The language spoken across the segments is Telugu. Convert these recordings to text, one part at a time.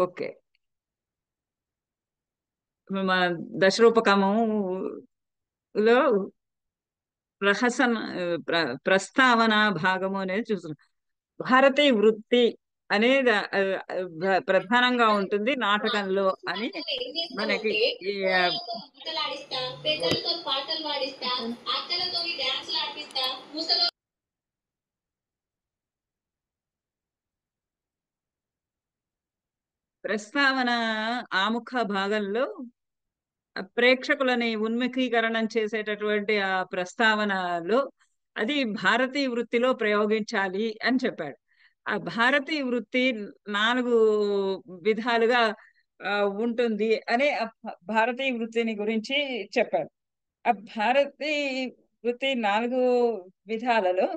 ఓకే. మన దశరూపకములో ప్రహసన ప్రస్తావన భాగము అనేది చూస్తున్నాం. భారతీయ వృత్తి అనేది ప్రధానంగా ఉంటుంది నాటకంలో అని ఏం మనకి చేస్తామంటే ఈ ఊళ్ళతో ఆటలు ఆడిస్తా, పెద్దలతో పాటలు పాడిస్తా, అక్కలతో డాన్సులు ఆడిపిస్తా, ముసలో ప్రస్తావన ఆముఖ భాగంలో ప్రేక్షకులని ఉన్ముఖీకరణం చేసేటటువంటి ఆ ప్రస్తావనలో అది భారతీయ వృత్తిలో ప్రయోగించాలి అని చెప్పాడు. ఆ భారతీయ వృత్తి 4 విధాలుగా ఆ, ఉంటుంది అని ఆ భారతీయ వృత్తిని గురించి చెప్పాడు. ఆ భారతీయ వృత్తి 4 విధాలలో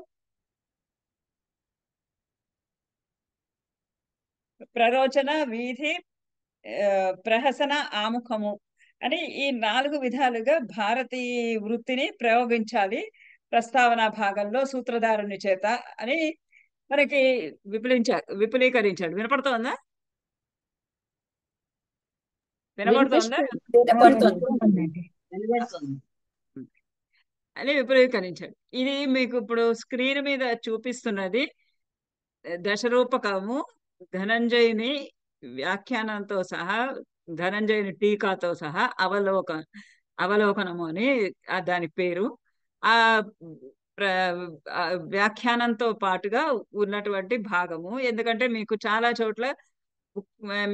ప్రరోచన, వీధి, ప్రహసన, ఆముఖము అని ఈ 4 విధాలుగా భారతీయ వృత్తిని ప్రయోగించాలి ప్రస్తావన భాగంలో సూత్రధారుని చేత అని మనకి విపులీకరించాడు. వినపడుతోందా? వినపడుతోందా? వినపడుతుంది. వినపడుతుందండి. వినపడుతుంది. అని విపులీకరించాడు. ఇది మీకు ఇప్పుడు స్క్రీన్ మీద చూపిస్తున్నది దశరూపకము ధనంజయుని వ్యాఖ్యానంతో సహా, ధనంజయుని టీకాతో సహా అవలోకనము అని దాని పేరు. ఆ ప్ర ఆ వ్యాఖ్యానంతో పాటుగా ఉన్నటువంటి భాగము. ఎందుకంటే మీకు చాలా చోట్ల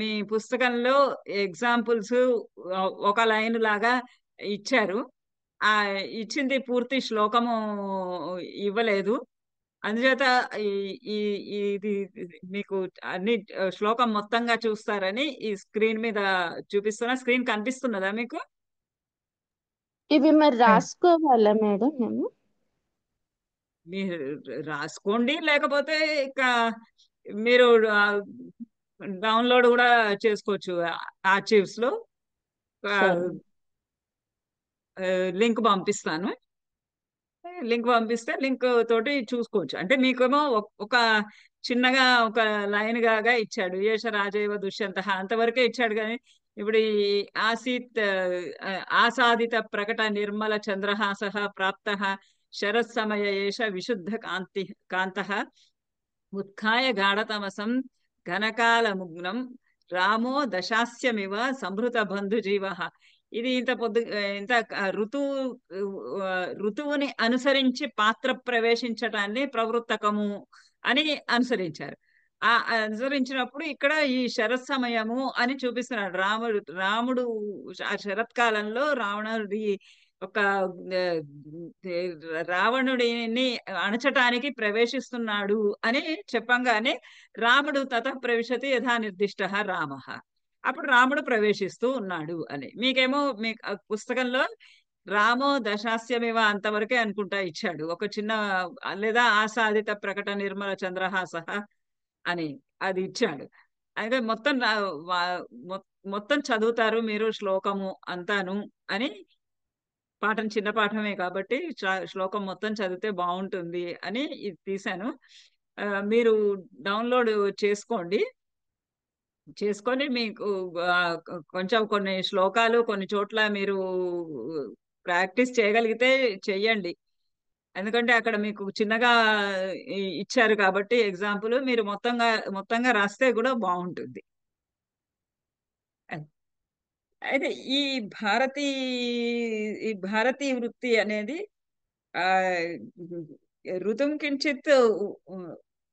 మీ పుస్తకంలో ఎగ్జాంపుల్స్ ఒక లైన్ లాగా ఇచ్చారు. ఆ ఇచ్చింది పూర్తి శ్లోకము ఇవ్వలేదు. అందుచేత ఈ ఈ ఇది మీకు అన్ని శ్లోకం మొత్తంగా చూస్తారని ఈ స్క్రీన్ మీద చూపిస్తున్నా. స్క్రీన్ కనిపిస్తున్నదా మీకు? ఇవి మరి రాసుకోవాలా మేడం మేము? మీరు రాసుకోండి, లేకపోతే ఇక మీరు డౌన్లోడ్ కూడా చేసుకోవచ్చు. ఆర్చీవ్స్ లో సరే. లింక్ పంపిస్తాను. లింక్ పంపిస్తే లింక్ తోటి చూసుకోవచ్చు. అంటే మీకేమో ఒక చిన్నగా ఒక లైన్ గాగా ఇచ్చాడు. ఏష రాజైవ దుష్యంత అంతవరకే ఇచ్చాడు. కానీ ఇప్పుడు ఈ ఆసీత్ ఆసాదిత ప్రకట నిర్మల చంద్రహాస ప్రాప్త శరత్ సమయ ఏష విశుద్ధ కాంత ఉత్థాయ గాఢతమసం ఘనకాలముగ్నం రామో దశాస్యమివ సంభృత బంధుజీవ. ఇది ఇంత ఋతువు ఋతువుని అనుసరించి పాత్ర ప్రవేశించటాన్ని ప్రవృత్తకము అని అనుసరించారు. ఆ అనుసరించినప్పుడు ఇక్కడ ఈ శరత్ సమయము అని చూపిస్తున్నాడు. రాముడు ఆ శరత్కాలంలో రావణుడి ఒక రావణుడిని అణచటానికి ప్రవేశిస్తున్నాడు అని చెప్పంగానే రాముడు తతః ప్రవిశతి యథా నిర్దిష్ట రామ. అప్పుడు రాముడు ప్రవేశిస్తూ ఉన్నాడు అని మీకేమో మీ పుస్తకంలో రామో దశాస్యమివ అంతవరకే అనుకుంటా ఇచ్చాడు. ఒక చిన్న లేదా ఆసాదిత ప్రకట నిర్మల చంద్రహాస అని అది ఇచ్చాడు. అయితే మొత్తం చదువుతారు మీరు శ్లోకము అంతాను అని. పాఠం చిన్న పాఠమే కాబట్టి శ్లోకం మొత్తం చదివితే బాగుంటుంది అని ఇది తీశాను. మీరు డౌన్లోడ్ చేసుకోండి. చేసుకొని మీకు కొంచెం కొన్ని శ్లోకాలు కొన్ని చోట్ల మీరు ప్రాక్టీస్ చేయగలిగితే చెయ్యండి. ఎందుకంటే అక్కడ మీకు చిన్నగా ఇచ్చారు కాబట్టి ఎగ్జాంపుల్ మీరు మొత్తంగా రాస్తే కూడా బాగుంటుంది. అయితే ఈ భారతీయ వృత్తి అనేది ఆ ఋతుం కించిత్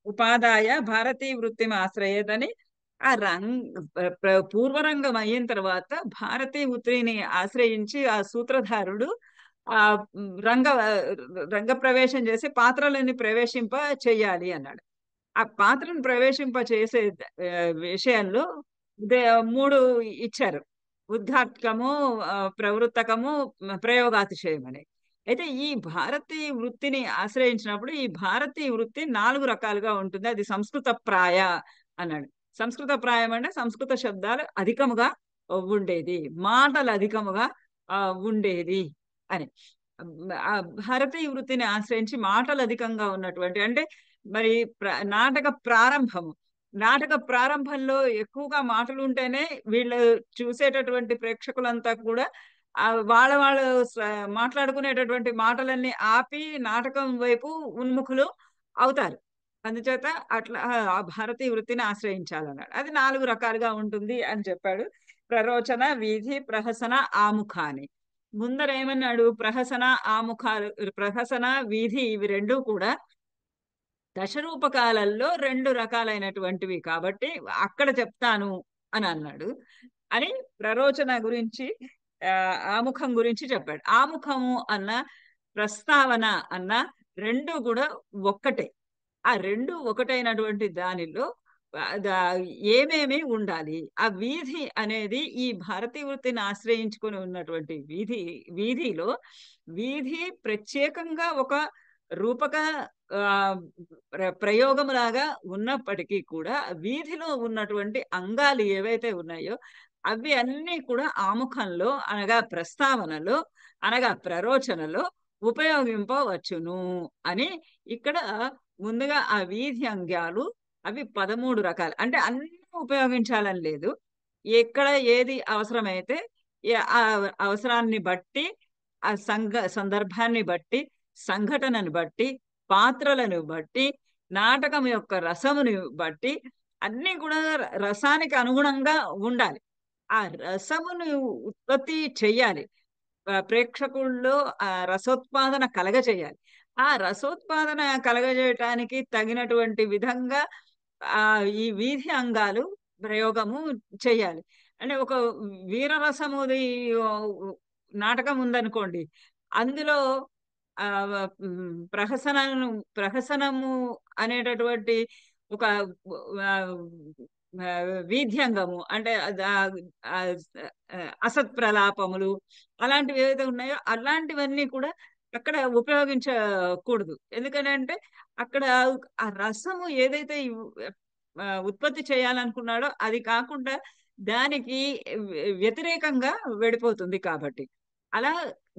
ఉపాదాయ భారతీయ వృత్తిని ఆశ్రయేదని ఆ పూర్వరంగం అయిన తర్వాత భారతీయ వృత్తిని ఆశ్రయించి ఆ సూత్రధారుడు ఆ రంగ రంగ ప్రవేశం చేసి పాత్రలని ప్రవేశింప చెయ్యాలి అన్నాడు. ఆ పాత్రను ప్రవేశింప చేసే విషయంలో 3 ఇచ్చారు. ఉద్ఘాటకము, ప్రవృత్తకము, ప్రయోగాతిశయం అని. అయితే ఈ భారతీయ వృత్తిని ఆశ్రయించినప్పుడు ఈ భారతీయ వృత్తి 4 రకాలుగా ఉంటుంది. అది సంస్కృత ప్రాయ అన్నాడు. సంస్కృత ప్రాయం అంటే సంస్కృత శబ్దాలు అధికముగా ఉండేది, మాటలు అధికముగా ఉండేది అని. ఆ భారతీయ వృత్తిని ఆశ్రయించి మాటలు అధికంగా ఉన్నటువంటి అంటే మరి నాటక ప్రారంభము నాటక ప్రారంభంలో ఎక్కువగా మాటలు ఉంటేనే వీళ్ళు చూసేటటువంటి ప్రేక్షకులంతా కూడా వాళ్ళ వాళ్ళు మాట్లాడుకునేటటువంటి మాటలన్నీ ఆపి నాటకం వైపు ఉన్ముఖులు అవుతారు. అందుచేత అట్లా ఆ భారతీయ వృత్తిని ఆశ్రయించాలన్నాడు. అది 4 రకాలుగా ఉంటుంది అని చెప్పాడు. ప్రరోచన, వీధి, ప్రహసన, ఆముఖ అని. ముందర ఏమన్నాడు? ప్రహసన, ఆముఖాలు, ప్రహసన, వీధి ఇవి రెండూ కూడా దశరూపకాలలో 2 రకాలైనటువంటివి కాబట్టి అక్కడ చెప్తాను అని అన్నాడు. అని ప్రరోచన గురించి ఆముఖం గురించి చెప్పాడు. ఆముఖము అన్న ప్రస్తావన అన్న 2 కూడా ఒక్కటే. ఆ 2 ఒకటైనటువంటి దానిలో ఏమేమి ఉండాలి? ఆ వీధి అనేది ఈ భారతీయ వృత్తిని ఆశ్రయించుకొని ఉన్నటువంటి వీధిలో వీధి ప్రత్యేకంగా ఒక రూపక ప్రయోగములాగా ఉన్నప్పటికీ కూడా వీధిలో ఉన్నటువంటి అంగాలు ఏవైతే ఉన్నాయో అవి అన్నీ కూడా ఆముఖంలో అనగా ప్రస్తావనలో అనగా ప్రరోచనలో ఉపయోగింపవచ్చును అని ఇక్కడ ముందుగా ఆ వీధి అంగాలు అవి 13 రకాలు. అంటే అన్ని ఉపయోగించాలని లేదు. ఎక్కడ ఏది అవసరమైతే ఆ అవసరాన్ని బట్టి ఆ సందర్భాన్ని బట్టి సంఘటనను బట్టి పాత్రలను బట్టి నాటకం యొక్క రసముని బట్టి అన్నీ కూడా రసానికి అనుగుణంగా ఉండాలి. ఆ రసమును ఉత్పత్తి చెయ్యాలి. ప్రేక్షకుల్లో ఆ రసోత్పాదన కలగజేయాలి. ఆ రసోత్పాదన కలగజేయటానికి తగినటువంటి విధంగా ఈ వీధి అంగాలు ప్రయోగము చెయ్యాలి. అంటే ఒక వీరరసముది నాటకం ఉందనుకోండి, అందులో ప్రహసనము అనేటటువంటి ఒక వీధ్యంగము అంటే అసత్ ప్రలాపములు అలాంటివి ఏవైతే ఉన్నాయో అలాంటివన్నీ కూడా అక్కడ ఉపయోగించకూడదు. ఎందుకంటే అక్కడ ఆ రసము ఏదైతే ఉత్పత్తి చేయాలనుకున్నాడో అది కాకుండా దానికి వ్యతిరేకంగా వెళ్ళిపోతుంది కాబట్టి అలా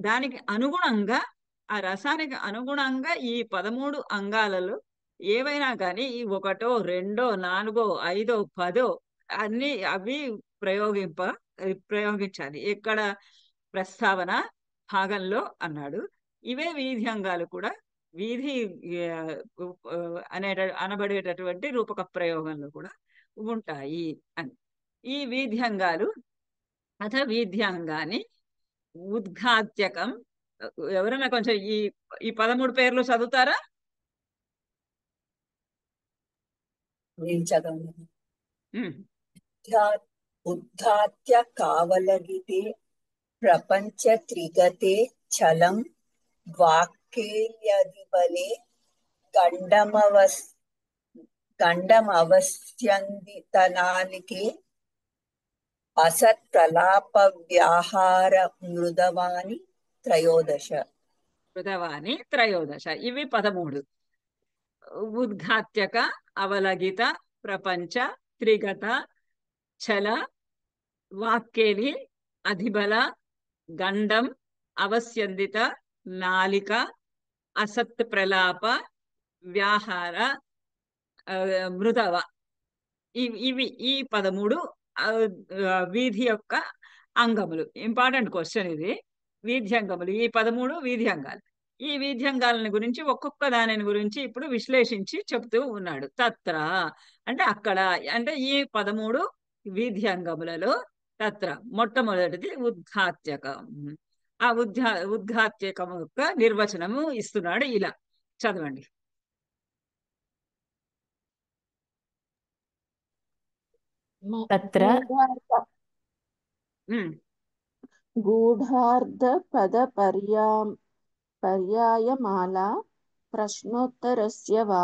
దానికి అనుగుణంగా ఆ రసానికి అనుగుణంగా ఈ 13 అంగాలలో ఏవైనా కానీ ఈ 1, 2, 4, 5, 10 అన్ని అవి ప్రయోగించాలి. ఇక్కడ ప్రస్తావన భాగంలో అన్నాడు. ఇవే వీధి అంగాలు కూడా వీధి అనబడేటటువంటి రూపక ప్రయోగంలో కూడా ఉంటాయి అని. ఈ వీధ్యంగాలు అథ వీధ్యాంగాన్ని ఉద్ఘాత్యకం. ఎవరైనా కొంచెం ఈ 13 పేర్లు చదువుతారా? నేను చదవను. ఉద్ఘాత్య కావలగితే ప్రపంచ త్రిగతే చలం వాక్కేల్యదిబలే గండమవస్యందితనాలికే అసత్ ప్రలాప వ్యాహార మృదవాని త్రయోదశ. ఇవి 13. ఉద్ఘాత్యక, అవలగిత, ప్రపంచ, త్రిగత, చల, వాక్కేలి, అధిబల, గండం, అవస్యందిత, నాలిక, అసత్ ప్రలాప, వ్యాహార, మృదవ. ఇవి ఈ 13 వీధి యొక్క అంగములు. ఇంపార్టెంట్ క్వశ్చన్ ఇది. వీధ్యంగములు ఈ 13 వీధ్యంగాలు. ఈ వీధ్యంగాలని గురించి ఒక్కొక్క దానిని గురించి ఇప్పుడు విశ్లేషించి చెప్తూ ఉన్నాడు. తత్ర అంటే అక్కడ, అంటే ఈ 13 వీధ్యంగములలో తత్ర మొట్టమొదటిది ఉద్ఘాత్యకం. ఆ ఉద్ఘాత్యకం యొక్క నిర్వచనము ఇస్తున్నాడు ఇలా. చదవండి. తత్ర గూఢార్థ పద పర్యాయమాలా ప్రశ్నోత్తరస్య వా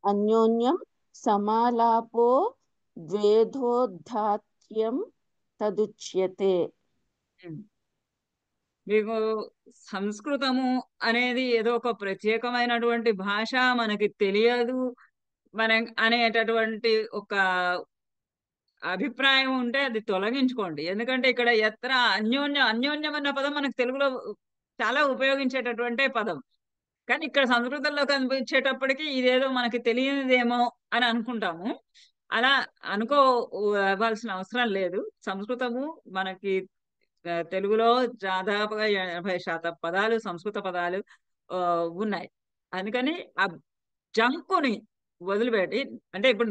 అన్యోన్యం సమాలాపో ద్వేధోద్ధాత్యం తదుచ్యతే. మీకు సంస్కృతము అనేది ఏదో ఒక ప్రత్యేకమైనటువంటి భాష, మనకి తెలియదు అనేటటువంటి ఒక అభిప్రాయం ఉంటే అది తొలగించుకోండి. ఎందుకంటే ఇక్కడ ఎత్ర అన్యోన్యం, అన్యోన్యం అన్న పదం మనకు తెలుగులో చాలా ఉపయోగించేటటువంటి పదం. కానీ ఇక్కడ సంస్కృతంలో కనిపించేటప్పటికి ఇదేదో మనకి తెలియనిదేమో అని అనుకుంటాము. అలా అనుకోవాల్సిన అవసరం లేదు. సంస్కృతము మనకి తెలుగులో దాదాపుగా 80% పదాలు సంస్కృత పదాలు ఉన్నాయి. అందుకని ఆ జంకుని వదిలిపెట్టి, అంటే ఇప్పుడు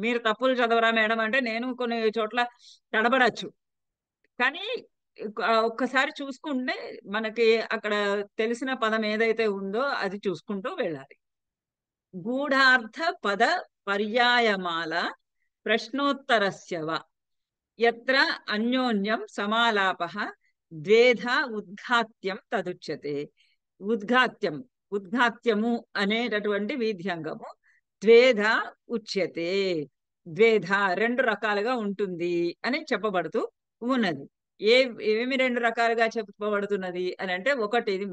మీరు తప్పులు చదవరా మేడం అంటే నేను కొన్ని చోట్ల తడబడచ్చు. కానీ ఒక్కసారి చూసుకుంటే మనకి అక్కడ తెలిసిన పదం ఏదైతే ఉందో అది చూసుకుంటూ వెళ్ళాలి. గూఢార్థ పద పర్యాయమాల ప్రశ్నోత్తరస్యవ యత్ర అన్యోన్యం సమాలాపః ద్వేధా ఉద్ఘాత్యం తదుచ్యతే. ఉద్ఘాత్యం, ఉద్ఘాత్యము అనేటటువంటి వీధ్యంగము ద్వేధ ఉచ్యతే. ద్వేధ రెండు రకాలుగా ఉంటుంది అని చెప్పబడుతూ ఉన్నది. ఏమి రెండు రకాలుగా చెప్పబడుతున్నది అని అంటే,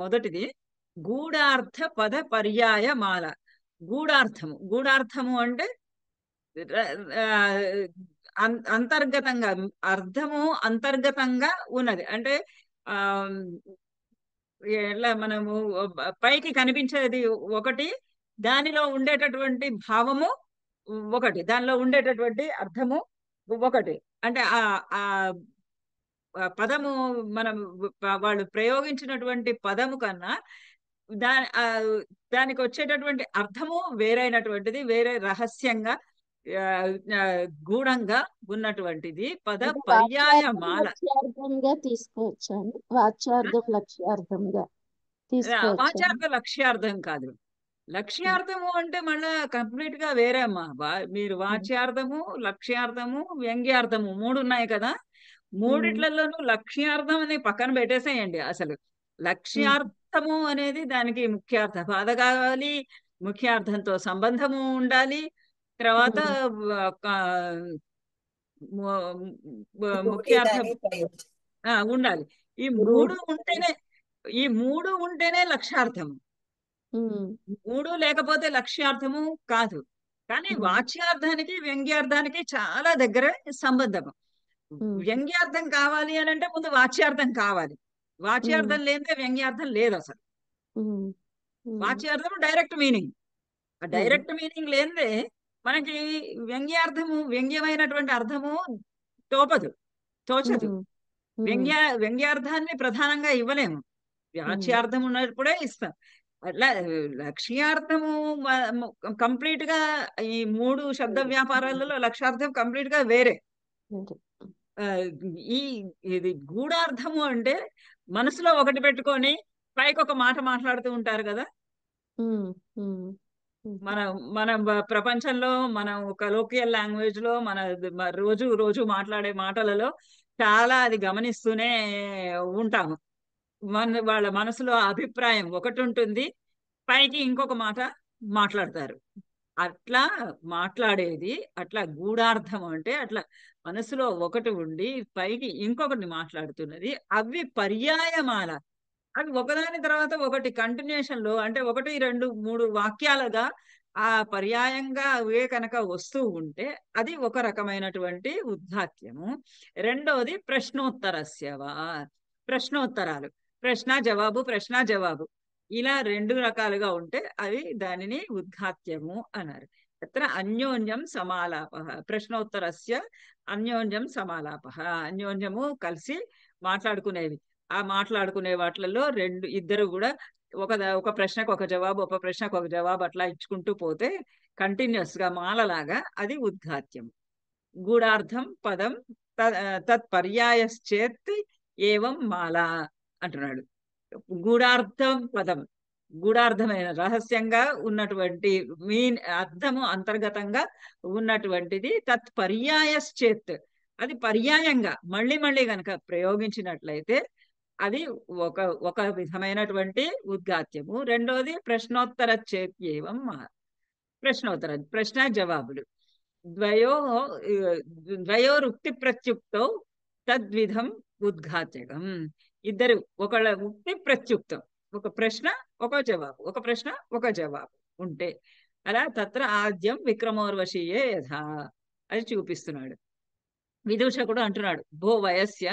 మొదటిది గూఢార్థ పద పర్యాయ మాల. గూఢార్థము అంటే అంతర్గతంగా, అర్థము అంతర్గతంగా ఉన్నది. అంటే ఆ ఎలా మనము పైకి కనిపించేది ఒకటి, దానిలో ఉండేటటువంటి భావము ఒకటి, దానిలో ఉండేటటువంటి అర్థము ఒకటి. అంటే ఆ పదము మనం వాళ్ళు ప్రయోగించినటువంటి పదము కన్నా దానికి వచ్చేటటువంటి అర్థము వేరైనటువంటిది, వేరే రహస్యంగా గూఢంగా ఉన్నటువంటిది పద పర్యాయమాల. లక్ష్యార్థంగా తీసుకోవచ్చాను. వాచ్యార్థం లక్ష్యార్థంగా తీసుకోవచ్చు. వాచ్యార్థ లక్ష్యార్థం కాదు. లక్ష్యార్థము అంటే మళ్ళా కంప్లీట్ గా వేరే అమ్మా. మీరు వాచ్యార్థము, లక్ష్యార్థము, వ్యంగ్యార్థము 3 ఉన్నాయి కదా. మూడిట్లలోనూ లక్ష్యార్థం అని పక్కన పెట్టేసేయండి. అసలు లక్ష్యార్థము అనేది దానికి ముఖ్యార్థ బాధ కావాలి, ముఖ్యార్థంతో సంబంధము ఉండాలి, తర్వాత ముఖ్యార్థం ఉండాలి. ఈ మూడు ఉంటేనే లక్ష్యార్థము. 3 లేకపోతే లక్ష్యార్థము కాదు. కానీ వాచ్యార్థానికి వ్యంగ్యార్థానికి చాలా దగ్గర సంబంధము. వ్యంగ్యార్థం కావాలి అని అంటే ముందు వాచ్యార్థం కావాలి. వాచ్యార్థం లేదే వ్యంగ్యార్థం లేదు అసలు. వాచ్యార్థము డైరెక్ట్ మీనింగ్. డైరెక్ట్ మీనింగ్ లేదే మనకి వ్యంగ్యమైనటువంటి అర్థము తోచదు. వ్యంగ్యార్థాన్ని ప్రధానంగా ఇవ్వలేము. వాచ్యార్థం ఉన్నప్పుడే ఇస్తాం. అట్లా లక్ష్యార్థము కంప్లీట్ గా ఈ 3 శబ్ద వ్యాపారాలలో లక్ష్యార్థం కంప్లీట్ గా వేరే. ఇది గూఢార్థము అంటే మనసులో ఒకటి పెట్టుకొని పైకి ఒక మాట మాట్లాడుతూ ఉంటారు కదా. మన ప్రపంచంలో మనం కలోకియల్ లాంగ్వేజ్ లో మన రోజు మాట్లాడే మాటలలో చాలా అది గమనిస్తూనే ఉంటాము. వాళ్ళ మనసులో అభిప్రాయం ఒకటి ఉంటుంది, పైకి ఇంకొక మాట మాట్లాడతారు. అట్లా మాట్లాడేది, అట్లా గూఢార్థం అంటే అట్లా మనసులో ఒకటి ఉండి పైకి ఇంకొకటి మాట్లాడుతున్నది. అవి పర్యాయమాల. అవి ఒకదాని తర్వాత ఒకటి కంటిన్యూషన్ లో, అంటే 1, 2, 3 వాక్యాలుగా ఆ పర్యాయంగా అవే కనుక వస్తూ ఉంటే అది ఒక రకమైనటువంటి ఉద్ఘాత్యము. రెండోది ప్రశ్నోత్తరస్యవా. ప్రశ్నోత్తరాలు, ప్రశ్న జవాబు ఇలా 2 రకాలుగా ఉంటే అవి దానిని ఉద్ఘాత్యము అన్నారు. అత్ర అన్యోన్యం సమాలాప. ప్రశ్నోత్తరస్య అన్యోన్యం సమాలాప. అన్యోన్యము కలిసి మాట్లాడుకునేవి. ఆ మాట్లాడుకునే వాటిలలో ఇద్దరు కూడా ఒక ప్రశ్నకు ఒక జవాబు, ఒక ప్రశ్నకు ఒక జవాబు అట్లా ఇచ్చుకుంటూ పోతే కంటిన్యూస్ గా మాలలాగా అది ఉద్ఘాత్యం. గూఢార్థం పదం తత్పర్యాయశ్చేత్ ఏవం మాల అంటున్నాడు. గూఢార్థం పదం, గూఢార్థమైన రహస్యంగా ఉన్నటువంటి అర్థము అంతర్గతంగా ఉన్నటువంటిది. తత్పర్యాయశ్చేత్, అది పర్యాయంగా మళ్ళీ గనక ప్రయోగించినట్లయితే అది ఒక విధమైనటువంటి ఉద్ఘాత్యము. రెండోది ప్రశ్నోత్తర చేత్యేవం. ప్రశ్న జవాబులు ద్వయోరుక్తి ప్రత్యుక్తో తద్విధం ఉద్ఘాత్యకం. ఇద్దరు ఒకళ్ళ ఉక్తి ప్రత్యుక్తం, ఒక ప్రశ్న ఒక జవాబు, ఒక ప్రశ్న ఒక జవాబు ఉంటే అలా తత్ర ఆద్యం విక్రమోర్వశీయే యథా అది చూపిస్తున్నాడు. విదూషకుడు అంటున్నాడు, భో వయస్య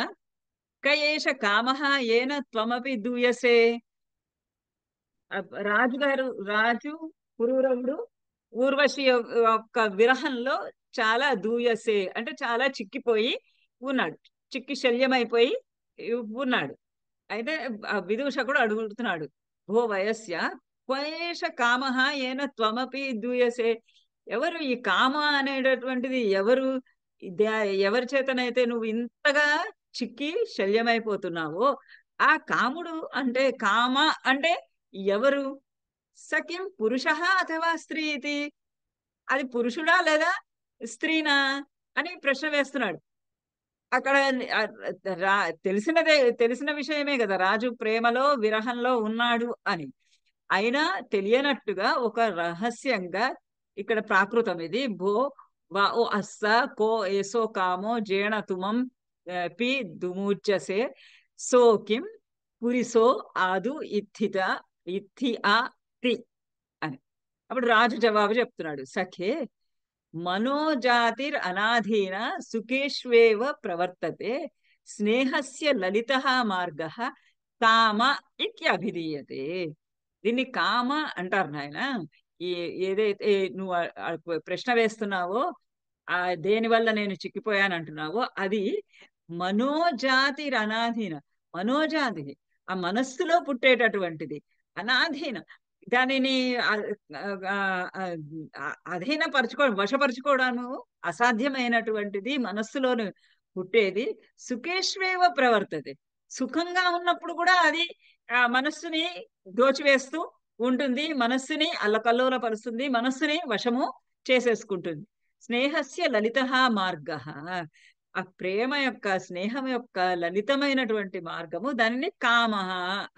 కయేష కామః ఏన త్వమపి దూయసే. రాజు పురూరవుడు ఊర్వశి యొక్క విరహంలో చాలా దూయసే అంటే చాలా చిక్కిపోయి ఉన్నాడు, చిక్కి శల్యమైపోయి ఉన్నాడు. అయితే ఆ విదూషకుడు అడుగుతున్నాడు, భో వయస్య క్వేష కామః ఏన త్వమపి దూయసే. ఎవరు ఈ కామ అనేటటువంటిది ఎవరు? ఎవరి చేతనైతే నువ్వు ఇంతగా చిక్కి శల్యమైపోతున్నావో ఆ కాముడు అంటే కామ అంటే ఎవరు? సఖ్యం పురుష అథవా స్త్రీ ఇది, అది పురుషుడా లేదా స్త్రీనా అని ప్రశ్న వేస్తున్నాడు. అక్కడ తెలిసిన విషయమే కదా, రాజు ప్రేమలో విరహంలో ఉన్నాడు అని. అయినా తెలియనట్టుగా ఒక రహస్యంగా ఇక్కడ ప్రాకృతం ఇది. భో వా ఓ అస్స కో ఏసో కామో జేణ తుమం పి దుముచ్యసే సోకిం పురిసో ఆదు ఇత్థి ఆ తి అని. అప్పుడు రాజు జవాబు చెప్తున్నాడు, సఖే మనోజాతిర్ అనాధీన సుఖేష్వేవ ప్రవర్తతే స్నేహస్య లలితః మార్గః కామ ఇత్యభిధీయతే. దీన్ని కామ అంటారు నాయన. ఏదైతే నువ్వు ప్రశ్న వేస్తున్నావో దేని వల్ల నేను చిక్కిపోయాను అంటున్నావో అది మనోజాతిర్ అనాధీన. మనోజాతి ఆ మనస్సులో పుట్టేటటువంటిది, అనాధీన దానిని వశపరచుకోవడము అసాధ్యమైనటువంటిది, మనస్సులోను పుట్టేది. సుఖేష్వేవ ప్రవర్తతే, సుఖంగా ఉన్నప్పుడు కూడా అది ఆ మనస్సుని దోచివేస్తూ ఉంటుంది, మనస్సుని అల్లకల్లోలపరుస్తుంది, మనస్సుని వశము చేసేసుకుంటుంది. స్నేహస్య లలితః మార్గః, ఆ ప్రేమ యొక్క స్నేహం యొక్క లలితమైనటువంటి మార్గము దానిని కామః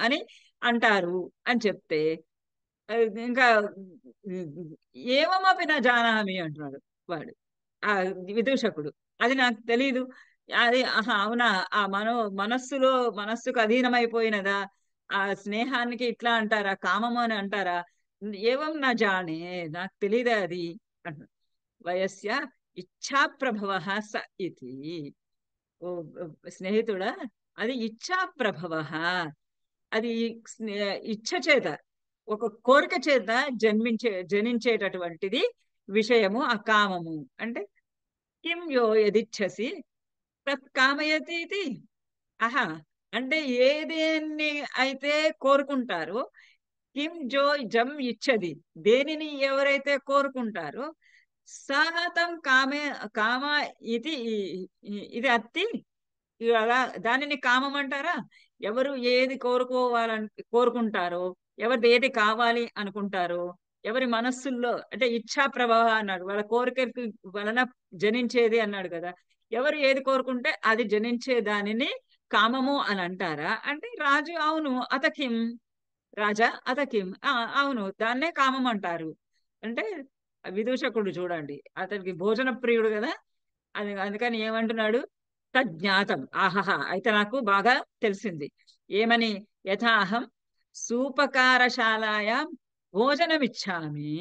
అని అంటారు అని చెప్తే ఇంకా ఏమమపి నా జానామి అంటున్నాడు వాడు, ఆ విదూషకుడు. అది నాకు తెలీదు. అది అవునా, ఆ మనస్సుకు అధీనమైపోయినదా, ఆ స్నేహానికి ఇట్లా అంటారా, కామము అని అంటారా, ఏవం నా జానే, నాకు తెలియదా అది అంటున్నాడు. వయస్య ఇచ్ఛా ప్రభవ స ఇది. ఓ స్నేహితుడా, అది ఇచ్ఛా ప్రభవ, అది ఇచ్ఛ చేత ఒక కోరిక చేత జనించేటటువంటిది విషయము ఆ కామము. అంటే కిం యో యదిచ్ఛసి తత్ కామయతి ఇది. ఆహా, అంటే ఏదేన్ని అయితే కోరుకుంటారో, కిం జో జం ఇచ్చది, దేనిని ఎవరైతే కోరుకుంటారో సహతం కామ ఇది ఇది అత్తి అలా దానిని కామం అంటారా? ఎవరు ఏది కోరుకుంటారో, ఎవరిది ఏది కావాలి అనుకుంటారో, ఎవరి మనస్సుల్లో అంటే ఇచ్ఛా ప్రవాహ అన్నాడు, వాళ్ళ కోరికకి వలన జనించేది అన్నాడు కదా. ఎవరు ఏది కోరుకుంటే అది జనించే దానిని కామము అని అంటారా అంటే రాజు అవును అతకిం, రాజా అతకిం, అవును దాన్నే కామం అంటారు అంటే. విదూషకుడు చూడండి, అతనికి భోజన ప్రియుడు కదా, అందుకని ఏమంటున్నాడు, తజ్ఞాతం, ఆహా అయితే నాకు బాగా తెలిసింది. ఏమని? యథాహం సూపకారశాలాయాం భోజనమిచ్చామి.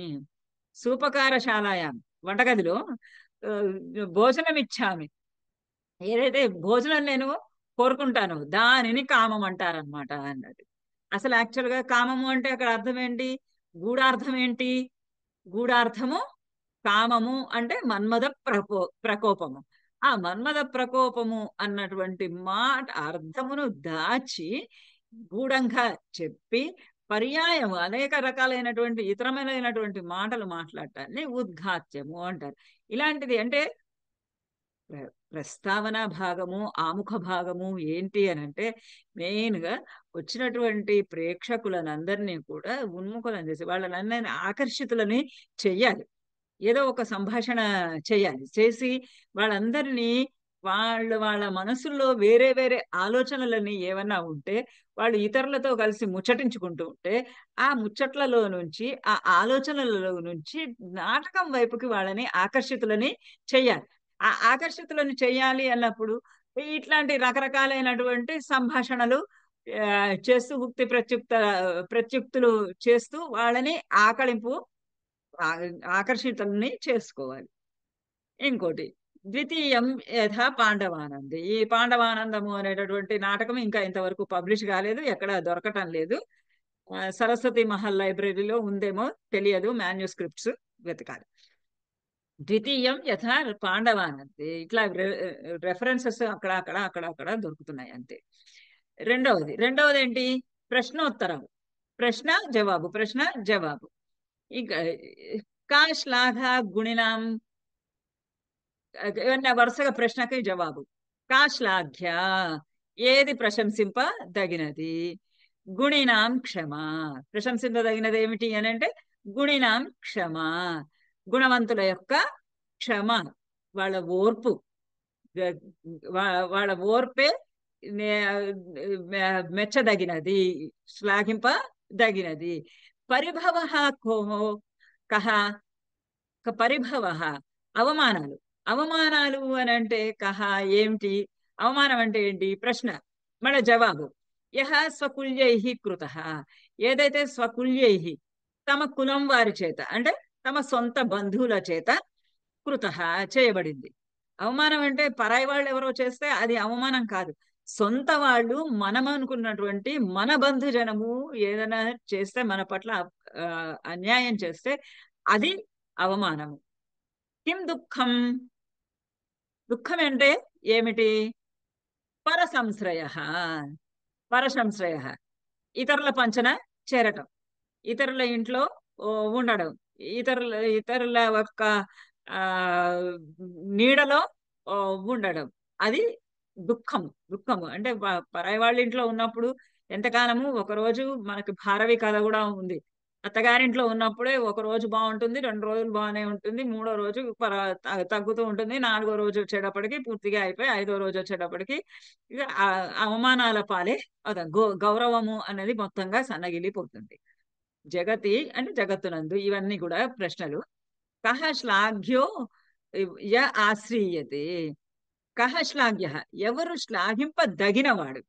సూపకారశాలాయాం వంటగదిలో భోజనమిచ్చామి, ఏదైతే భోజనం నేను కోరుకుంటాను దానిని కామం అంటారనమాట అన్నది. అసలు యాక్చువల్గా కామము అంటే అక్కడ అర్థం ఏంటి, గూఢార్థం ఏంటి? గూఢార్థము కామము అంటే మన్మథ ప్రకోపము. ఆ మన్మథ ప్రకోపము అన్నటువంటి మాట అర్థమును దాచి గూఢంగా చెప్పి పర్యాయము అనేక రకాలైనటువంటి ఇతరమైనటువంటి మాటలు మాట్లాడటాన్ని ఉద్ఘాత్యము అంటారు. ఇలాంటిది అంటే ప్రస్తావన భాగము ఆముఖ భాగము ఏంటి అని అంటే మెయిన్ గా వచ్చినటువంటి ప్రేక్షకులనందరినీ కూడా ఉన్ముఖులను చేసి వాళ్ళనందరినీ ఆకర్షితులని చెయ్యాలి. ఏదో ఒక సంభాషణ చేయాలి, చేసి వాళ్ళందరినీ వాళ్ళ మనసుల్లో వేరే వేరే ఆలోచనలని ఏమన్నా ఉంటే వాళ్ళు ఇతరులతో కలిసి ముచ్చటించుకుంటూ ఉంటే ఆ ముచ్చట్లలో నుంచి ఆ ఆలోచనలలో నుంచి నాటకం వైపుకి వాళ్ళని ఆకర్షితులని చెయ్యాలి. ఆ ఆకర్షితులను చెయ్యాలి అన్నప్పుడు ఇట్లాంటి రకరకాలైనటువంటి సంభాషణలు చేస్తూ ఉక్తి ప్రత్యుక్తులు చేస్తూ వాళ్ళని ఆకర్షితుల్ని చేసుకోవాలి. ఇంకోటి ద్వితీయం యథా పాండవానంది. ఈ పాండవానందము అనేటటువంటి నాటకం ఇంకా ఇంతవరకు పబ్లిష్ కాలేదు, ఎక్కడ దొరకటం లేదు. సరస్వతి మహల్ లైబ్రరీలో ఉందేమో తెలియదు, మాన్యుస్క్రిప్ట్స్ వెతకాలి. ద్వితీయం యథా పాండవానంది. ఇట్లా రెఫరెన్సెస్ అక్కడ దొరుకుతున్నాయి అంతే. రెండవది ఏంటి? ప్రశ్నోత్తరం, ప్రశ్న జవాబు. ఇంకా కా శ్లాఘ గుణినాం, ఇవన్నీ వరుసగా ప్రశ్నకి జవాబు. కా శ్లాఘ్య, ఏది ప్రశంసింపదగినది? గుణినాం క్షమ, ప్రశంసింపదగినది ఏమిటి అని అంటే గుణినాం క్షమ, గుణవంతుల యొక్క క్షమ, వాళ్ళ ఓర్పు, వాళ్ళ ఓర్పే మెచ్చదగినది, శ్లాఘింపదగినది. పరిభవ కోహో కహ, పరిభవ అవమానాలు అని అంటే కహ ఏమిటి? అవమానం అంటే ఏంటి? ప్రశ్న, మళ్ళీ జవాబు. యహ స్వకుల్యై కృత, ఏదైతే స్వకుల్యై తమ కులం వారి చేత అంటే తమ సొంత బంధువుల చేత కృత చేయబడింది. అవమానం అంటే పరాయి వాళ్ళు ఎవరో చేస్తే అది అవమానం కాదు. సొంత వాళ్ళు మనం అనుకున్నటువంటి మన బంధుజనము ఏదైనా చేస్తే, మన పట్ల అన్యాయం చేస్తే అది అవమానము. కిం దుఃఖం, దుఃఖం అంటే ఏమిటి? పరసంశ్రయ, ఇతరుల పంచన చేరటం, ఇతరుల ఇంట్లో ఉండడం, ఇతరుల యొక్క నీడలో ఉండడం, అది దుఃఖము అంటే పరాయి వాళ్ళ ఇంట్లో ఉన్నప్పుడు ఎంతకాలము. ఒకరోజు మనకి భారవి కథ కూడా ఉంది. అత్తగారింట్లో ఉన్నప్పుడే ఒక రోజు బాగుంటుంది, 2 రోజులు బాగానే ఉంటుంది, 3వ రోజు తగ్గుతూ ఉంటుంది, 4వ రోజు వచ్చేటప్పటికి పూర్తిగా అయిపోయి 5వ రోజు వచ్చేటప్పటికి ఇక అవమానాల పాలే గౌరవము అనేది మొత్తంగా సన్నగిలిపోతుంది. జగతి అంటే జగత్తునందు. ఇవన్నీ కూడా ప్రశ్నలు. కహ శ్లాఘ్యో య ఆశ్రీయతే, కహ శ్లాఘ్య, ఎవరు శ్లాఘింపదగినవాడు?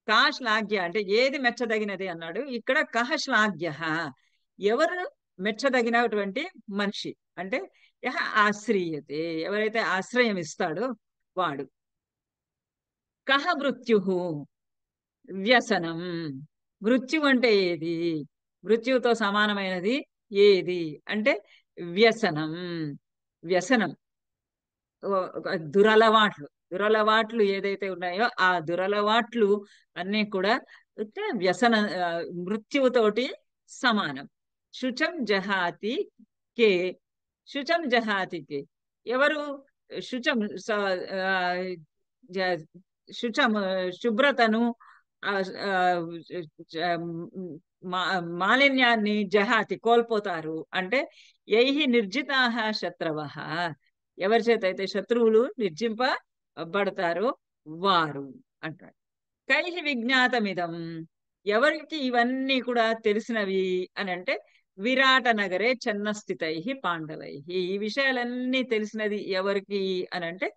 కా శ్లాఘ్య అంటే ఏది మెచ్చదగినది అన్నాడు. ఇక్కడ కహ శ్లాఘ్య, ఎవరు మెచ్చదగినటువంటి మనిషి అంటే యహ ఆశ్రీయతే, ఎవరైతే ఆశ్రయం ఇస్తాడో వాడు. కహ మృత్యు, వ్యసనం, మృత్యు అంటే ఏది? మృత్యుతో సమానమైనది ఏది అంటే వ్యసనం, దురలవాట్లు ఏదైతే ఉన్నాయో ఆ దురలవాట్లు అన్నీ కూడా వ్యసన మృత్యువుతోటి సమానం. శుచం జహాతి కే, ఎవరు శుచం శుభ్రతను, మాలిన్యాన్ని జహాతి కోల్పోతారు అంటే యైహి నిర్జితాః శత్రవః, ఎవరి చేత అయితే శత్రువులు నిర్జింపబడతారో వారు అంటారు. కైహి విజ్ఞాతమిదం, ఎవరికి ఇవన్నీ కూడా తెలిసినవి అని అంటే విరాట నగరే ఛన్నస్థితై పాండవై, ఈ విషయాలన్నీ తెలిసినది ఎవరికి అని అంటే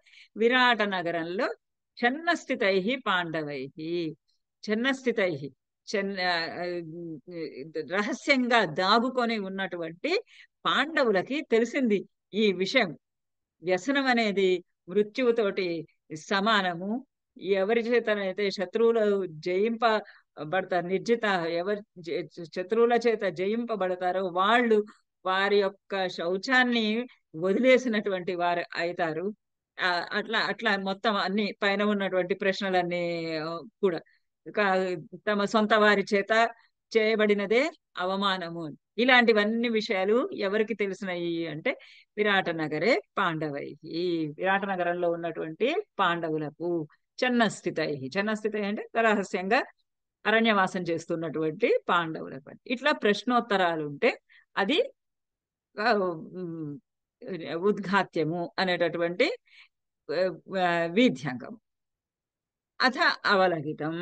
విరాట నగరంలో ఛన్నస్థితై పాండవై, ఛన్నస్థితై రహస్యంగా దాగుకొని ఉన్నటువంటి పాండవులకి తెలిసింది ఈ విషయం. వ్యసనం అనేది మృత్యువుతోటి సమానము. ఎవరి చేతనైతే శత్రువులు జయింపబడతారు, ఎవరి శత్రువుల చేత జయింపబడతారో వాళ్ళు వారి యొక్క శౌచాన్ని వదిలేసినటువంటి వారు అవుతారు. అట్లా మొత్తం అన్ని పైన ఉన్నటువంటి ప్రశ్నలన్నీ కూడా తమ సొంత వారి చేత చేయబడినదే అవమానము. ఇలాంటివన్నీ విషయాలు ఎవరికి తెలిసినవి అంటే విరాట నగరే పాండవై, ఈ విరాట నగరంలో ఉన్నటువంటి పాండవులకు. ఛన్నస్థితై అంటే రహస్యంగా అరణ్యవాసం చేస్తున్నటువంటి పాండవులకు. ఇట్లా ప్రశ్నోత్తరాలు ఉంటే అది ఉద్ఘాత్యము అనేటటువంటి వీధ్యాంగం. అథ అవలగితం.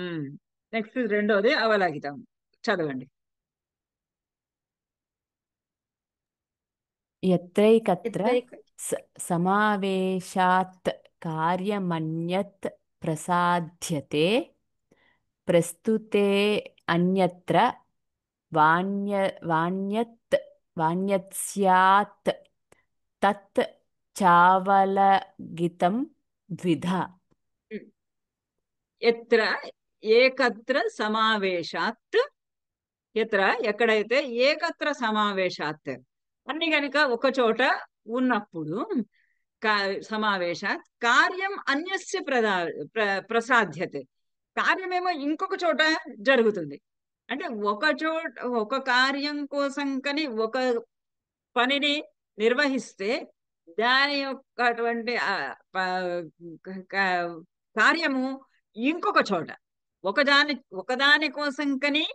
నెక్స్ట్ రెండోది అవలగితం, చదవండి. యత్రైకత్ర సమావేశాత్ కార్యమన్యత్ ప్రసాధ్యతే ప్రస్తుతే అన్యత్ర వాణ్యత్ స్యాత్ తత్ చావలగితం ద్విధా. ఎత్ర ఏకత్ర సమావేశాత్, ఎత్ర ఎక్కడైతే ఏకత్ర సమావేశాత్ అన్ని గనుక ఒక చోట ఉన్నప్పుడు సమావేశాత్ కార్యం అన్యస్య ప్రసాధ్యతే, కార్యమేమో ఇంకొక చోట జరుగుతుంది. అంటే ఒక కార్యం కోసం కని ఒక పనిని నిర్వహిస్తే దాని యొక్క అటువంటి కార్యము ఇంకొక చోట ఒకదాని కోసం కని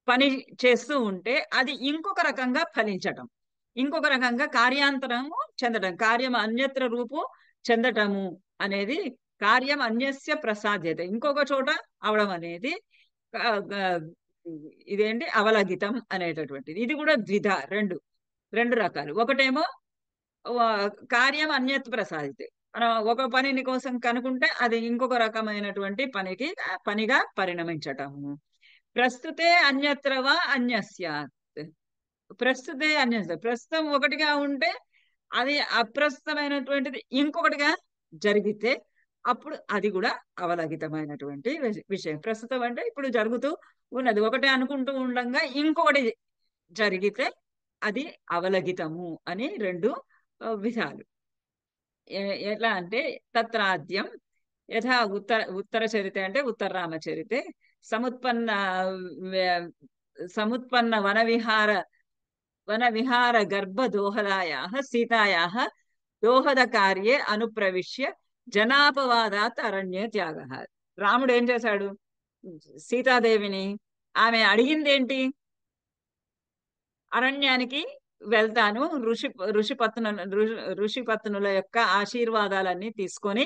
పని చేస్తూ ఉంటే అది ఇంకొక రకంగా ఫలించటం, ఇంకొక రకంగా కార్యాంతరము చెందటం, కార్యం అన్యత్ర రూపు చెందటము అనేది కార్యం అన్యస్య ప్రసాద్యత, ఇంకొక చోట అవడం అనేది ఇదేంటి అవలగితం అనేటటువంటిది. ఇది కూడా ద్విధ, రెండు రకాలు. ఒకటేమో కార్యం అన్యత్ ప్రసాదితే, మనం ఒక పనిని కోసం కనుకుంటే అది ఇంకొక రకమైనటువంటి పనిగా పరిణమించటము. ప్రస్తుతే అన్యత్రవా అన్యస్యాత్, ప్రస్తుతే అన్యస్య, ప్రస్తుతం ఒకటిగా ఉంటే అది అప్రస్తుతమైనటువంటిది ఇంకొకటిగా జరిగితే అప్పుడు అది కూడా అవలగితమైనటువంటి విషయం. ప్రస్తుతం అంటే ఇప్పుడు జరుగుతూ ఉన్నది, ఒకటే అనుకుంటూ ఉండగా ఇంకొకటి జరిగితే అది అవలగితము అని రెండు విధాలు. ఎలా అంటే తత్రాద్యం యథా ఉత్తర చరితే అంటే ఉత్తర రామచరితే సముత్పన్న వనవిహార గర్భ దోహదాయాః సీతాయాః దోహద కార్యే అనుప్రవిశ్య జనాపవాదాత్ అరణ్య త్యాగః. రాముడు ఏం చేశాడు? సీతాదేవిని ఆమె అడిగిందేంటి? అరణ్యానికి వెళ్తాను, ఋషిపత్నుల యొక్క ఆశీర్వాదాలన్నీ తీసుకొని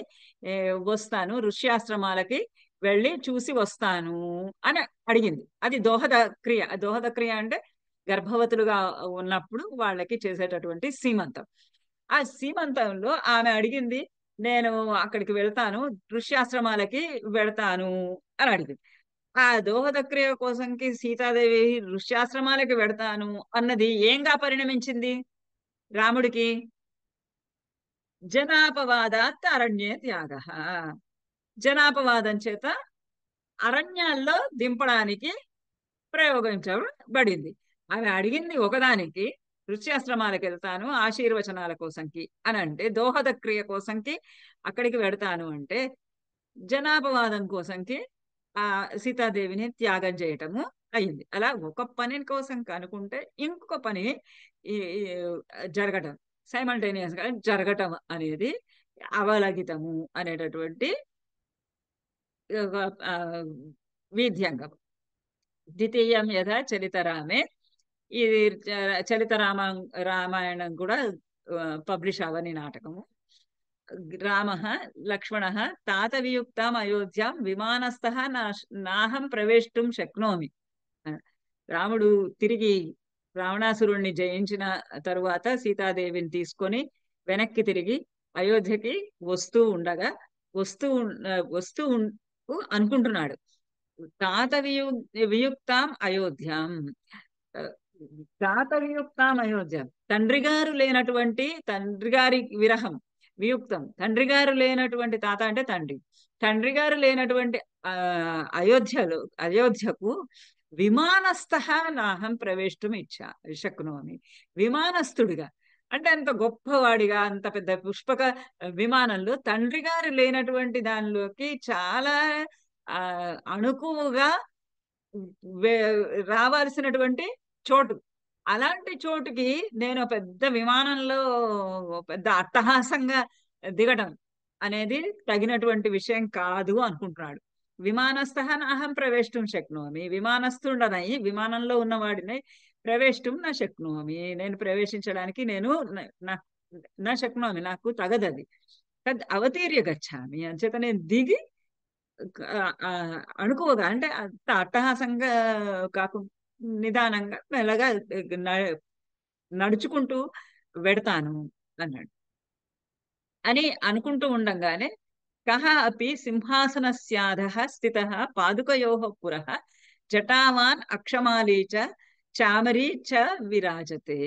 వస్తాను, ఋష్యాశ్రమాలకి వెళ్ళి చూసి వస్తాను అని అడిగింది. అది దోహద క్రియ. దోహద క్రియ అంటే గర్భవతులుగా ఉన్నప్పుడు వాళ్ళకి చేసేటటువంటి సీమంతం. ఆ సీమంతంలో ఆమె అడిగింది, నేను అక్కడికి వెళ్తాను, ఋష్యాశ్రమాలకి వెళ్తాను అని అడిగింది. ఆ దోహద క్రియ కోసంకి సీతాదేవి ఋష్యాశ్రమాలకి వెడతాను అన్నది ఏంగా పరిణమించింది రాముడికి? జనాపవాదాత్ అరణ్యే త్యాగ, జనాపవాదం చేత అరణ్యాల్లో దింపడానికి ప్రయోగించబడింది. ఆమె అడిగింది ఒకదానికి, ఋష్యాశ్రమాలకు వెళ్తాను ఆశీర్వచనాల కోసంకి అని అంటే, దోహద క్రియ కోసంకి అక్కడికి వెడతాను అంటే జనాపవాదం కోసంకి ఆ సీతాదేవిని త్యాగం చేయటము అయింది. అలా ఒక పని కోసం కనుకుంటే ఇంకొక పని జరగటం, సైమల్టేనియస్ గా జరగటం అనేది అవలగితము అనేటటువంటి వీధ్యంగం. ద్వితీయం యథా చలితరామే, ఇది చలిత రామాయణం కూడా పబ్లిష్ అవని నాటకము. రామః లక్ష్మణః తాత వియుక్తాం అయోధ్యాం విమానస్థః నాహం ప్రవేష్టుం శక్నోమి. రాముడు తిరిగి రావణాసురుణ్ణి జయించిన తరువాత సీతాదేవిని తీసుకొని వెనక్కి తిరిగి అయోధ్యకి వస్తూ అనుకుంటున్నాడు. తాత వియుక్తాం అయోధ్యాం, తాత వియుక్తాం అయోధ్యాం, తండ్రి గారు లేనటువంటి, తండ్రి గారి విరహం వియుక్తం, తండ్రి గారు లేనటువంటి, తాత అంటే తండ్రి, తండ్రి గారు లేనటువంటి అయోధ్యకు విమానస్థః నాహం ప్రవేశం శక్నోమి. విమానస్థుడిగా అంటే అంత గొప్పవాడిగా, అంత పెద్ద పుష్పక విమానంలో తండ్రి గారు లేనటువంటి దానిలోకి చాలా అణుకువగా రావాల్సినటువంటి చోటు, అలాంటి చోటుకి నేను పెద్ద విమానంలో పెద్ద అట్టహాసంగా దిగడం అనేది తగినటువంటి విషయం కాదు అనుకుంటున్నాడు. విమానస్థః నాహం ప్రవేశం శక్నోమి, విమానస్థుండనై విమానంలో ఉన్నవాడిని ప్రవేశం నా శక్నోమి, నేను ప్రవేశించడానికి నా శక్నోమి, నాకు తగదది. తద్ అవతీర్య గచ్చామి, అంచేత నేను దిగి అణుకువగా అంటే అంత అట్టహాసంగా కాకుండా నిదానంగా మెల్లగా నడుచుకుంటూ వెడతాను అన్నాడు. అని అనుకుంటూ ఉండంగానే కహ అపి సింహాసనస్యాధః స్థితః పాదుకయోః పురః జటావాన్ అక్షమాలీ చ చామరీ చ విరాజతే.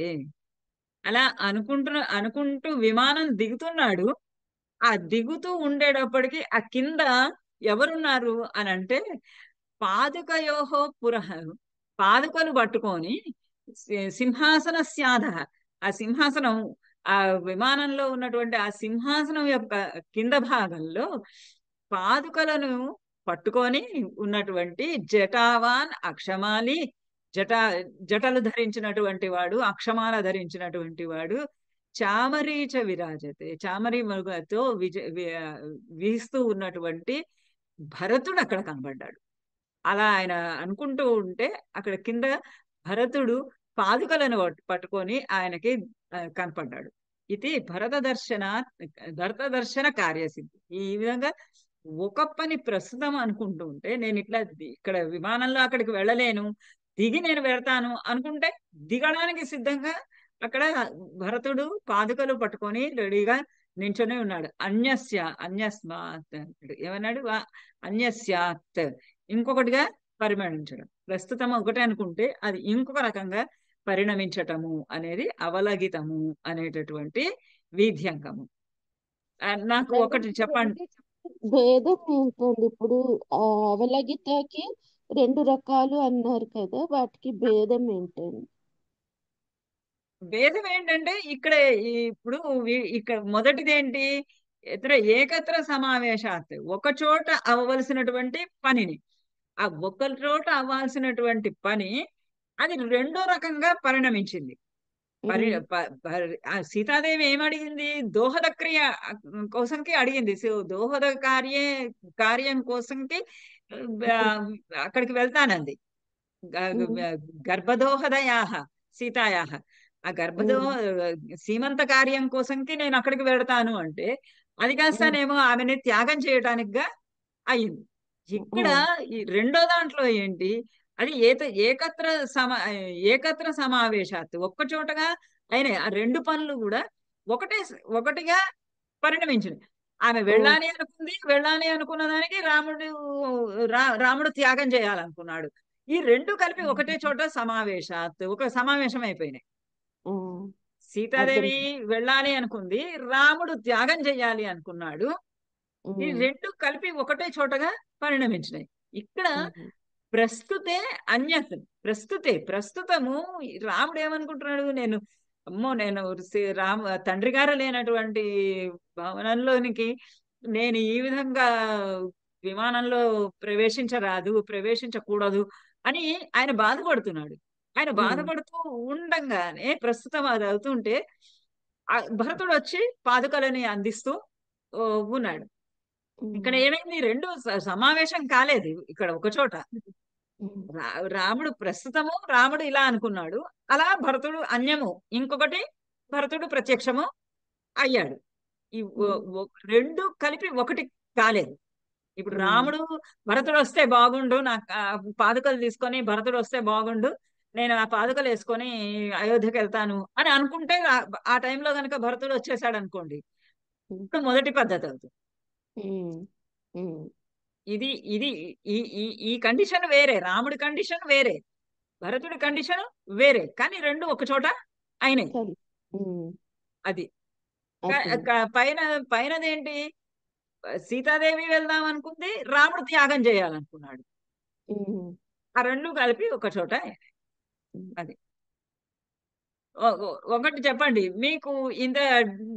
అలా అనుకుంటూ విమానం దిగుతున్నాడు. ఆ దిగుతూ ఉండేటప్పటికి ఆ కింద ఎవరున్నారు అని అంటే పాదుకయోహో పురః, పాదుకలు పట్టుకొని సింహాసన స్యాధ, ఆ సింహాసనం, ఆ విమానంలో ఉన్నటువంటి ఆ సింహాసనం యొక్క కింద భాగంలో పాదుకలను పట్టుకొని ఉన్నటువంటి జటావాన్ అక్షమాలి, జట జటలు ధరించినటువంటి వాడు, అక్షమాల ధరించినటువంటి వాడు, చామరీచ విరాజతే, చామరీ మృగతో వీస్తూ ఉన్నటువంటి భరతుడు అక్కడ కనబడ్డాడు. అలా ఆయన అనుకుంటూ ఉంటే అక్కడ కింద భరతుడు పాదుకలను పట్టుకొని ఆయనకి కనపడ్డాడు. ఇది భరత దర్శన కార్యసిద్ధి. ఈ విధంగా ఒక పని ప్రస్తుతం అనుకుంటూ ఉంటే, నేను ఇట్లా ఇక్కడ విమానంలో అక్కడికి వెళ్ళలేను, దిగి నేను వెళ్తాను అనుకుంటే దిగడానికి సిద్ధంగా అక్కడ భరతుడు పాదుకలు పట్టుకొని రెడీగా నించొని ఉన్నాడు. అన్యస్మాత్ అంటాడు. ఏమన్నాడు? అన్యస్యాత్, ఇంకొకటిగా పరిగణించడం. ప్రస్తుతం ఒకటే అనుకుంటే అది ఇంకొక రకంగా పరిణమించటము అనేది అవలగితము అనేటటువంటి వీధ్యంకము. నాకు ఒకటి చెప్పండి. భేదం ఏంటండి ఇప్పుడు? అవలగితకి 2 రకాలు అన్నారు కదా, వాటికి భేదం ఏంటండి? భేదం ఏంటంటే ఇక్కడ ఇప్పుడు ఇక్కడ మొదటిది ఏంటి? ఇతర ఏకత్ర సమావేశాత్, ఒక చోట అవ్వవలసినటువంటి పనిని, ఆ ఒక్క చోట అవ్వాల్సినటువంటి పని అది రెండో రకంగా పరిణమించింది. సీతాదేవి ఏమడిగింది? దోహద క్రియ కోసంకి అడిగింది. దోహద కార్యం కోసంకి అక్కడికి వెళ్తానంది. గర్భదోహదయాహ సీతాయాహ, ఆ సీమంత కార్యం కోసంకి నేను అక్కడికి వెళ్తాను అంటే అది కాస్తానేమో ఆమెని త్యాగం చేయటానికిగా అయింది. ఇక్కడ ఈ రెండో దాంట్లో ఏంటి? అది ఏకత్ర సమావేశాత్, ఒక్క చోటగా అయినా ఆ రెండు పనులు కూడా ఒకటిగా పరిణమించింది. ఆమె వెళ్ళాలి అనుకున్న దానికి రాముడు త్యాగం చేయాలనుకున్నాడు. ఈ రెండు కలిపి ఒకటే చోట ఒక సమావేశం అయిపోయినాయి. సీతాదేవి వెళ్ళాలి అనుకుంది, రాముడు త్యాగం చేయాలి అనుకున్నాడు. ఈ రెండు కలిపి ఒకటే చోటగా పరిణమించినాయి. ఇక్కడ ప్రస్తుతే అన్యత్, ప్రస్తుతము రాముడు ఏమనుకుంటున్నాడు? నేను తండ్రి గారు లేనటువంటి భవనంలోనికి నేను ఈ విధంగా విమానంలో ప్రవేశించకూడదు అని ఆయన బాధపడుతున్నాడు. ఆయన బాధపడుతూ ఉండంగానే ప్రస్తుతం అది అవుతుంటే భరతుడు వచ్చి పాదుకలని అందిస్తూ ఉన్నాడు. ఇక్కడ ఏమైంది? రెండు సమావేశం కాలేదు. ఇక్కడ ఒక చోట రాముడు ఇలా అనుకున్నాడు, అలా భరతుడు అన్యము, ఇంకొకటి భరతుడు ప్రత్యక్షము అయ్యాడు. ఈ రెండు కలిపి ఒకటి కాలేదు. ఇప్పుడు భరతుడు వస్తే బాగుండు, నాకు పాదుకలు తీసుకొని భరతుడు వస్తే బాగుండు, నేను ఆ పాదుకలు వేసుకొని అయోధ్యకి వెళ్తాను అని అనుకుంటే ఆ టైంలో కనుక భరతుడు వచ్చేసాడు అనుకోండి, ఇప్పుడు మొదటి పద్ధతి అవుతుంది. ఇది ఇది ఈ కండిషన్ వేరే, రాముడి కండిషన్ వేరే, భరతుడి కండిషన్ వేరే, కానీ రెండు ఒక చోట అయినాయి. అది పైనదేంటి? సీతాదేవి వెళ్దాం అనుకుంది, రాముడు త్యాగం చేయాలనుకున్నాడు. ఆ రెండు కలిపి ఒక చోట అయినాయి. అది ఒకటి చెప్పండి, మీకు ఇంత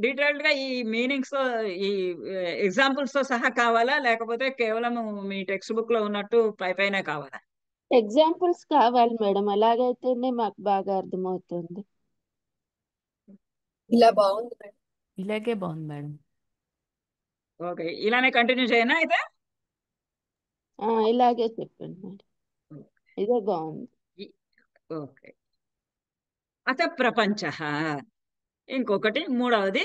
డీటెయిల్డ్ గా ఈ మీనింగ్స్ తో, ఈ ఎగ్జాంపుల్స్ తో సహా కావాలా, లేకపోతే కేవలం మీ టెక్స్ట్ బుక్ లో ఉన్నట్టు పైన కావాలా? ఎగ్జాంపుల్స్ కావాలి మేడం, అలాగైతేనే మాకు బాగా అర్థమవుతుంది. ఇలా బాగుంది మేడం. ఇలాగే బాగుంది మేడం. ఓకే, ఇలానే కంటిన్యూ చేయనా అయితే? ఇలాగే చెప్పండి మేడం, ఇదే బాగుంది. ఓకే. అత ప్రపంచ, ఇంకొకటి మూడవది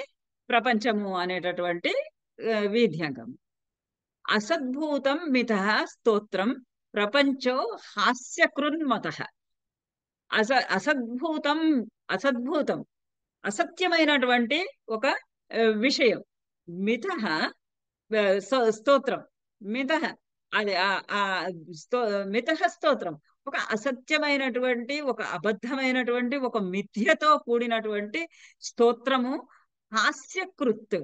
ప్రపంచము అనేటటువంటి వీధ్యంగం. అసద్భూతం మిత స్తోత్రం ప్రపంచో హాస్యకృన్మత. అసద్భూతం అసత్యమైనటువంటి ఒక విషయం. మిత స్తోత్రం, మిత అది ఆ స్తో మితః స్తోత్రం ఒక అసత్యమైనటువంటి, ఒక అబద్ధమైనటువంటి, ఒక మిథ్యతో కూడినటువంటి స్తోత్రము. హాస్యకృత్,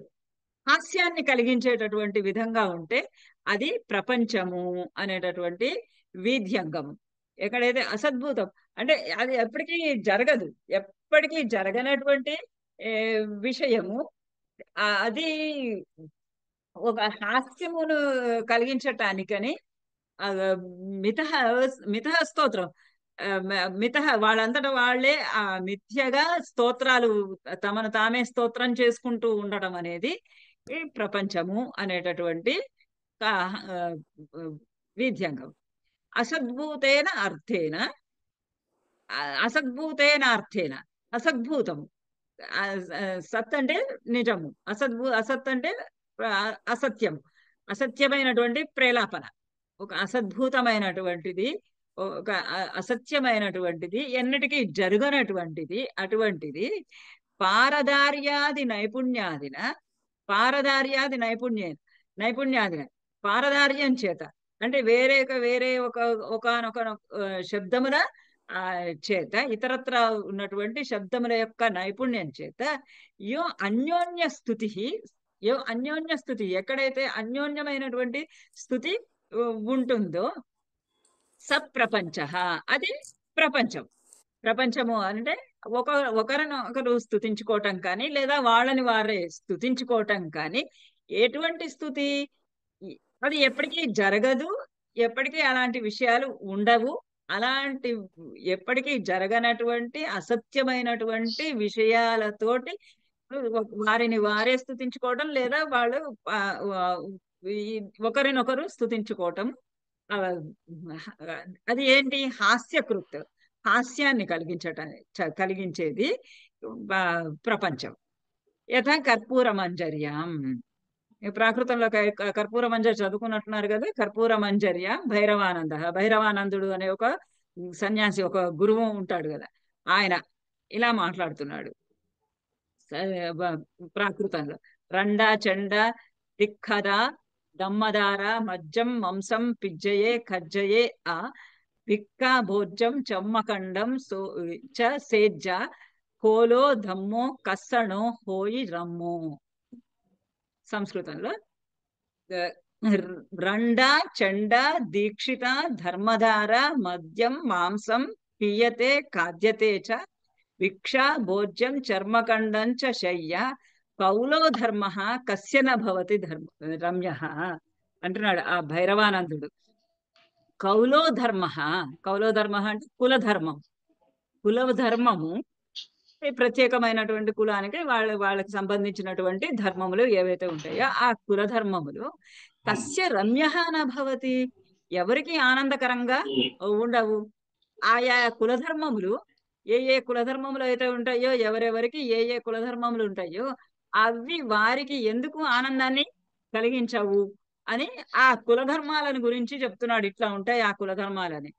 హాస్యాన్ని కలిగించేటటువంటి విధంగా ఉంటే అది ప్రపంచము అనేటటువంటి వీధ్యంగము. ఎక్కడైతే అసద్భుతం అంటే అది ఎప్పటికీ జరగదు, ఎప్పటికీ జరగనటువంటి ఏ, విషయము. అది ఒక హాస్యమును కలిగించటానికని ఆ, మితః మితః స్తోత్రం. మితః వాళ్ళంతట వాళ్ళే ఆ మిథ్యగా స్తోత్రాలు తమను తామే స్తోత్రం చేసుకుంటూ ఉండడం అనేది ఈ ప్రపంచము అనేటటువంటి ఆ, ఆ, వీధ్యంగం. అసద్భూతేన అర్థేన, అసద్భూతేన అర్థేన, అసద్భూతము. ఆ, సత్ అంటే నిజము, అసత్ అంటే అసత్యం, అసత్యమైనటువంటి ప్రేలాపన. ఒక అసద్భుతమైనటువంటిది, ఒక అసత్యమైనటువంటిది, ఎన్నటికీ జరగనటువంటిది, అటువంటిది పారదార్యాది నైపుణ్యాదిన, పారదార్యాది నైపుణ్యాదిన, పారదార్యం చేత అంటే వేరే ఒకనొక శబ్దముల ఆ చేత, ఇతరత్ర ఉన్నటువంటి శబ్దముల యొక్క నైపుణ్యం చేత అన్యోన్య స్థుతి, అన్యోన్య స్థుతి, ఎక్కడైతే అన్యోన్యమైనటువంటి స్థుతి ఉంటుందో సప్రపంచ, అది ప్రపంచం. ప్రపంచము అంటే ఒకరినొకరు స్తుతించుకోవటం కానీ, లేదా వాళ్ళని వారే స్తుతించుకోవటం కానీ, ఎటువంటి స్థుతి అది ఎప్పటికీ జరగదు, ఎప్పటికీ అలాంటి విషయాలు ఉండవు. అలాంటి ఎప్పటికీ జరగనటువంటి అసత్యమైనటువంటి విషయాలతోటి వారిని వారే స్తుతించుకోవటం, లేదా వాళ్ళు ఒకరినొకరు స్తుతించుకోవటం. అది ఏంటి? హాస్యకృత్, హాస్యాన్ని కలిగించేది ప్రపంచం. యథా కర్పూర మంజర్యాం, ప్రాకృతంలో కర్పూర మంజరి చదువుకున్నట్టున్నారు కదా. కర్పూర మంజర్య భైరవానంద, భైరవానందుడు అనే ఒక సన్యాసి, ఒక గురువు ఉంటాడు కదా, ఆయన ఇలా మాట్లాడుతున్నాడు ప్రాకృతంలో. రండా చండ దిక్కద దమ్మదార మజ్జం మంసం పిజ్జయే కజ్జయే ఆ భిక్కా భోజ్యం చమ్మకండం సేజ్జ కోలో ధమ్మో కస్సణో హోయి రమ్మో. సంస్కృతంలో రండ చండ దీక్షిత ధర్మధార మద్యం మాంసం పీయతే ఖాద్యతే చ భిక్షా భోజ్యం చర్మకండం చ శయ్య కౌలో ధర్మ కస్య న భవతి రమ్య అంటున్నాడు ఆ భైరవానందుడు. కౌలో ధర్మ, కౌలో ధర్మ అంటే కులధర్మం. కులధర్మము ప్రత్యేకమైనటువంటి కులానికి వాళ్ళకి సంబంధించినటువంటి ధర్మములు ఏవైతే ఉంటాయో ఆ కులధర్మములు కస్య రమ్య న భవతి, ఎవరికి ఆనందకరంగా ఉండవు. ఆయా కులధర్మములు ఏ కులధర్మములు అయితే ఉంటాయో, ఎవరెవరికి ఏ కులధర్మములు ఉంటాయో అవి వారికి ఎందుకు ఆనందాన్ని కలిగించవు అని ఆ కులధర్మాలను గురించి చెప్తున్నాడు. ఇట్లా ఉంటాయి ఆ కులధర్మాలని.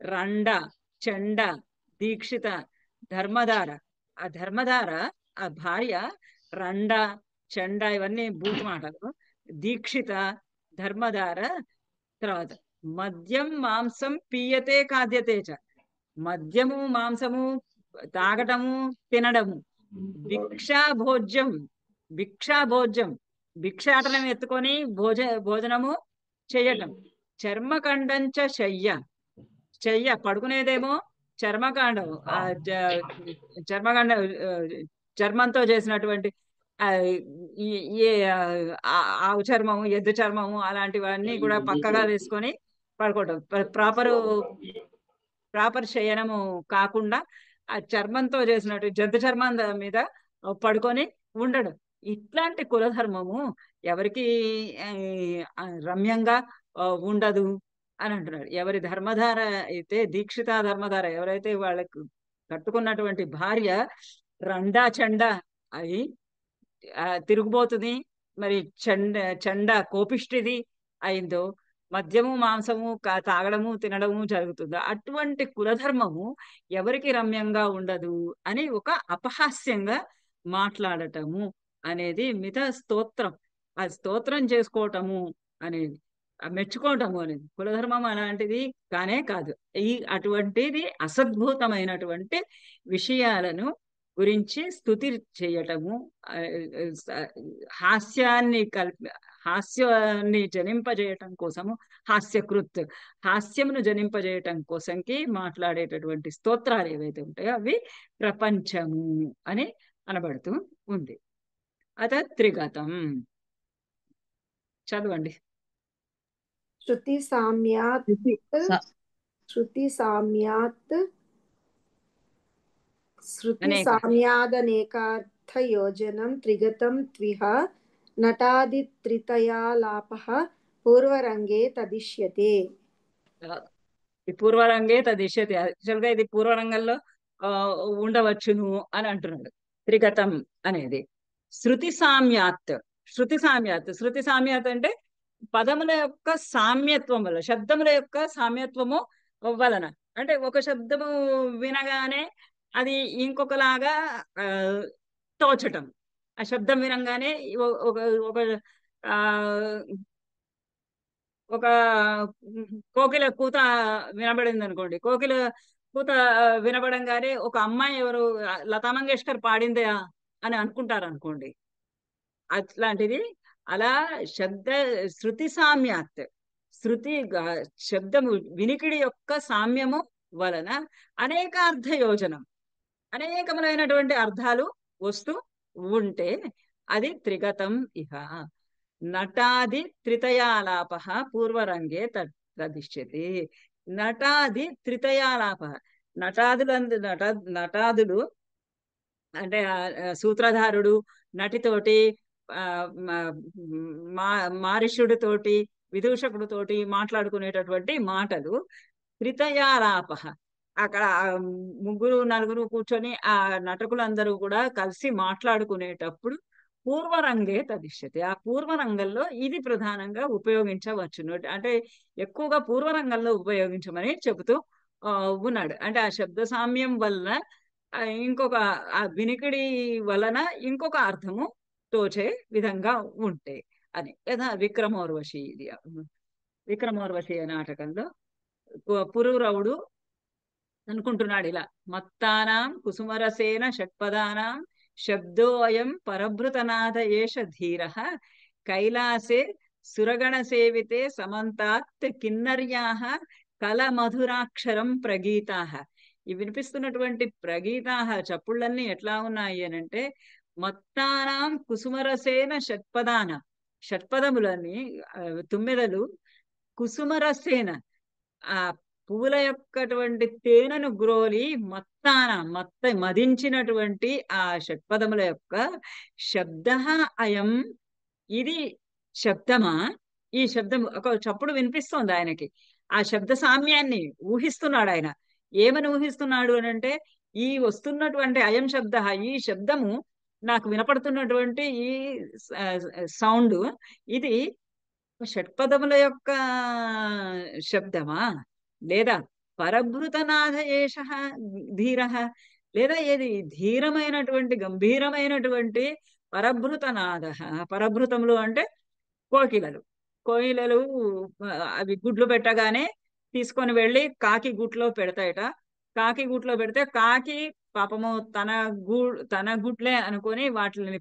రండ చండ దీక్షిత ధర్మధార, ఆ ధర్మధార ఆ భార్య, రండ చండ ఇవన్నీ బూతు మాటలు. దీక్షిత ధర్మధార, తర్వాత మద్యం మాంసం పీయతే ఖాద్యతే చ, మద్యము మాంసము తాగటము తినడము. భిక్షాభోజ్యం, భిక్షాభోజ్యం భిక్షాటనం ఎత్తుకొని భోజనము చేయటం. చర్మకండంచ శయ్య పడుకునేదేమో చర్మకాండం, చర్మకాండ చర్మంతో చేసినటువంటి ఆవు చర్మము, ఎద్దు చర్మము అలాంటివన్నీ కూడా పక్కగా వేసుకొని పడుకోవటం. ప్రాపర్ శయనము కాకుండా ఆ చర్మంతో చేసినట్టు జంతు చర్మం మీద పడుకొని ఉండడం. ఇట్లాంటి కులధర్మము ఎవరికి రమ్యంగా ఉండదు అని అంటున్నాడు. ఎవరి ధర్మధార అయితే, దీక్షిత ధర్మధార ఎవరైతే వాళ్ళకు కట్టుకున్నటువంటి భార్య రండా చండ అయి తిరుగుబోతుంది, మరి చండ కోపిష్టిది అయిందో, మద్యము మాంసము తాగడము తినడము జరుగుతుందో, అటువంటి కులధర్మము ఎవరికి రమ్యంగా ఉండదు అని ఒక అపహాస్యంగా మాట్లాడటము అనేది మిత స్తోత్రం. ఆ స్తోత్రం చేసుకోవటము అనేది మెచ్చుకోవటము అనేది కులధర్మం అలాంటిది కానే కాదు. అటువంటిది అసద్భూతమైనటువంటి విషయాలను గురించి స్తుతి చేయటము, ఆ, స- హాస్యాన్ని జనింపజేయటం కోసము, హాస్యకృత్ హాస్యమును జనింపజేయటం కోసంకి మాట్లాడేటటువంటి స్తోత్రాలు ఏవైతే ఉంటాయో అవి ప్రపంచము అని అనబడుతూ ఉంది. అత త్రిగతం. చదవండి. శృతి సామ్యాత్ శృతి సామ్యాత్ శృతి అనేక సామ్యాదనేకార్థయోజనం త్రిగతం త్విహ నటాదిత్రితయాలాపః పూర్వరంగే తదిష్యతే. ఈ పూర్వరంగే తదిష్యతి. యాక్చువల్గా ఇది పూర్వరంగంలో ఉండవచ్చును అని అంటున్నాడు. త్రిగతం అనేది శృతి సామ్యాత్. శృతి సామ్యాత్, శృతి సామ్యాత్ అంటే పదముల యొక్క సామ్యత్వం వల్ల, శబ్దముల యొక్క సామ్యత్వము వలన. అంటే ఒక శబ్దము వినగానే అది ఇంకొకలాగా తోచటం. ఆ శబ్దం వినగానే ఒక ఒక ఆ ఒక కోకిల కూత వినబడింది అనుకోండి. కోకిల కూత వినబడంగానే ఒక అమ్మాయి ఎవరు లతా మంగేష్కర్ పాడిందే అని అనుకుంటారు అనుకోండి. అట్లాంటిది అలా శృతి సామ్యాత్, శబ్దము వినికిడి యొక్క సామ్యము వలన అనేక అర్థయోజనం, అనేకములైనటువంటి అర్థాలు వస్తూ ఉంటే అది త్రిగతం ఇహ. నటాది త్రితయాలాప పూర్వరంగే తదిష్యతి. నటాది త్రితయాలాప, నటాదులు అంటే సూత్రధారుడు నటితోటి, మారిష్యుడితోటి, విదూషకుడితోటి మాట్లాడుకునేటటువంటి మాటలు త్రితయాలాప. అక్కడ ముగ్గురు నలుగురు కూర్చొని ఆ నటకులందరూ కూడా కలిసి మాట్లాడుకునేటప్పుడు పూర్వరంగే తదిష్యతి. ఆ పూర్వరంగంలో ఇది ప్రధానంగా ఉపయోగించవచ్చును. అంటే ఎక్కువగా పూర్వరంగంలో ఉపయోగించమని చెబుతూ ఉన్నాడు. అంటే ఆ శబ్ద సామ్యం వలన ఇంకొక ఆ వినికిడి వలన ఇంకొక అర్థము తోచే విధంగా ఉంటే అని. లేదా విక్రమోర్వశి, ఇది విక్రమోర్వశి నాటకంలో పురూరవుడు అనుకుంటున్నాడు ఇలా: మత్తానాం కుసుమరసేన షట్పదానాం శబ్దో అయం పరభృతనాథ ఏష ధీరః కైలాసే సురగణ సేవితే సమంతాత్ కిన్నర్యాః కలమధురాక్షరం ప్రగీతాః. ఈ వినిపిస్తున్నటువంటి ప్రగీతాః చప్పుళ్ళన్నీ ఎట్లా ఉన్నాయి అనంటే, మత్తానాం కుసుమరసేన షట్పదానాం, షట్పదములని తుమ్మెదలు కుసుమరసేన ఆ పువ్వుల యొక్కటువంటి తేనెను గ్రోలి మదించినటువంటి ఆ షట్పదముల యొక్క శబ్ద అయం, ఇది శబ్దమా? ఈ శబ్దం ఒక చప్పుడు వినిపిస్తోంది ఆయనకి. ఆ శబ్ద సామ్యాన్ని ఊహిస్తున్నాడు ఆయన. ఏమని ఊహిస్తున్నాడు అని అంటే, ఈ వస్తున్నటువంటి అయం శబ్ద, ఈ శబ్దము నాకు వినపడుతున్నటువంటి ఈ సౌండ్ ఇది షట్పదముల యొక్క శబ్దమా, లేదా పరభృతనాథ ఏష ధీర, లేదా ఏది ధీరమైనటువంటి గంభీరమైనటువంటి పరభృతనాథ. పరభృతములు అంటే కోకిలలు. కోయిలలు అవి గుడ్లు పెట్టగానే తీసుకొని వెళ్ళి కాకి గుట్లో పెడతాయట. కాకి గుట్లో పెడితే కాకి పాపము తన గుడ్లే అనుకొని వాటిని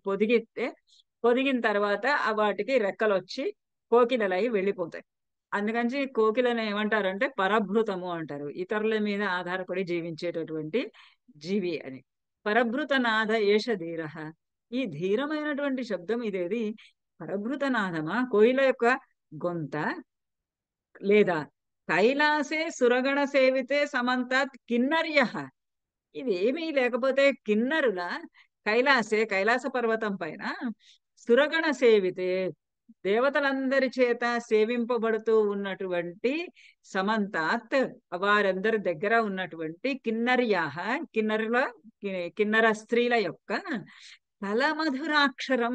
పొదిగిన తర్వాత వాటికి రెక్కలు వచ్చి కోకిలలై వెళ్ళిపోతాయి. అందుకని కోకిలను ఏమంటారంటే పరభృతము అంటారు. ఇతరుల మీద ఆధారపడి జీవించేటటువంటి జీవి అని. పరభృత నాథ ఏష ధీర. ఈ ధీరమైనటువంటి శబ్దం ఇదేది పరభృత నాదమా, కోయిల యొక్క గొంత, లేదా కైలాసే సురగణ సేవితే సమంతాత్ కిన్నర్య, ఇది ఏమీ లేకపోతే కిన్నరుల కైలాస పర్వతం పైన సురగణ సేవితే దేవతలందరి చేత సేవింపబడుతూ ఉన్నటువంటి సమంతాత్ వారందరి దగ్గర ఉన్నటువంటి కిన్నర్యాహ, కిన్నర స్త్రీల యొక్క కలమధురాక్షరం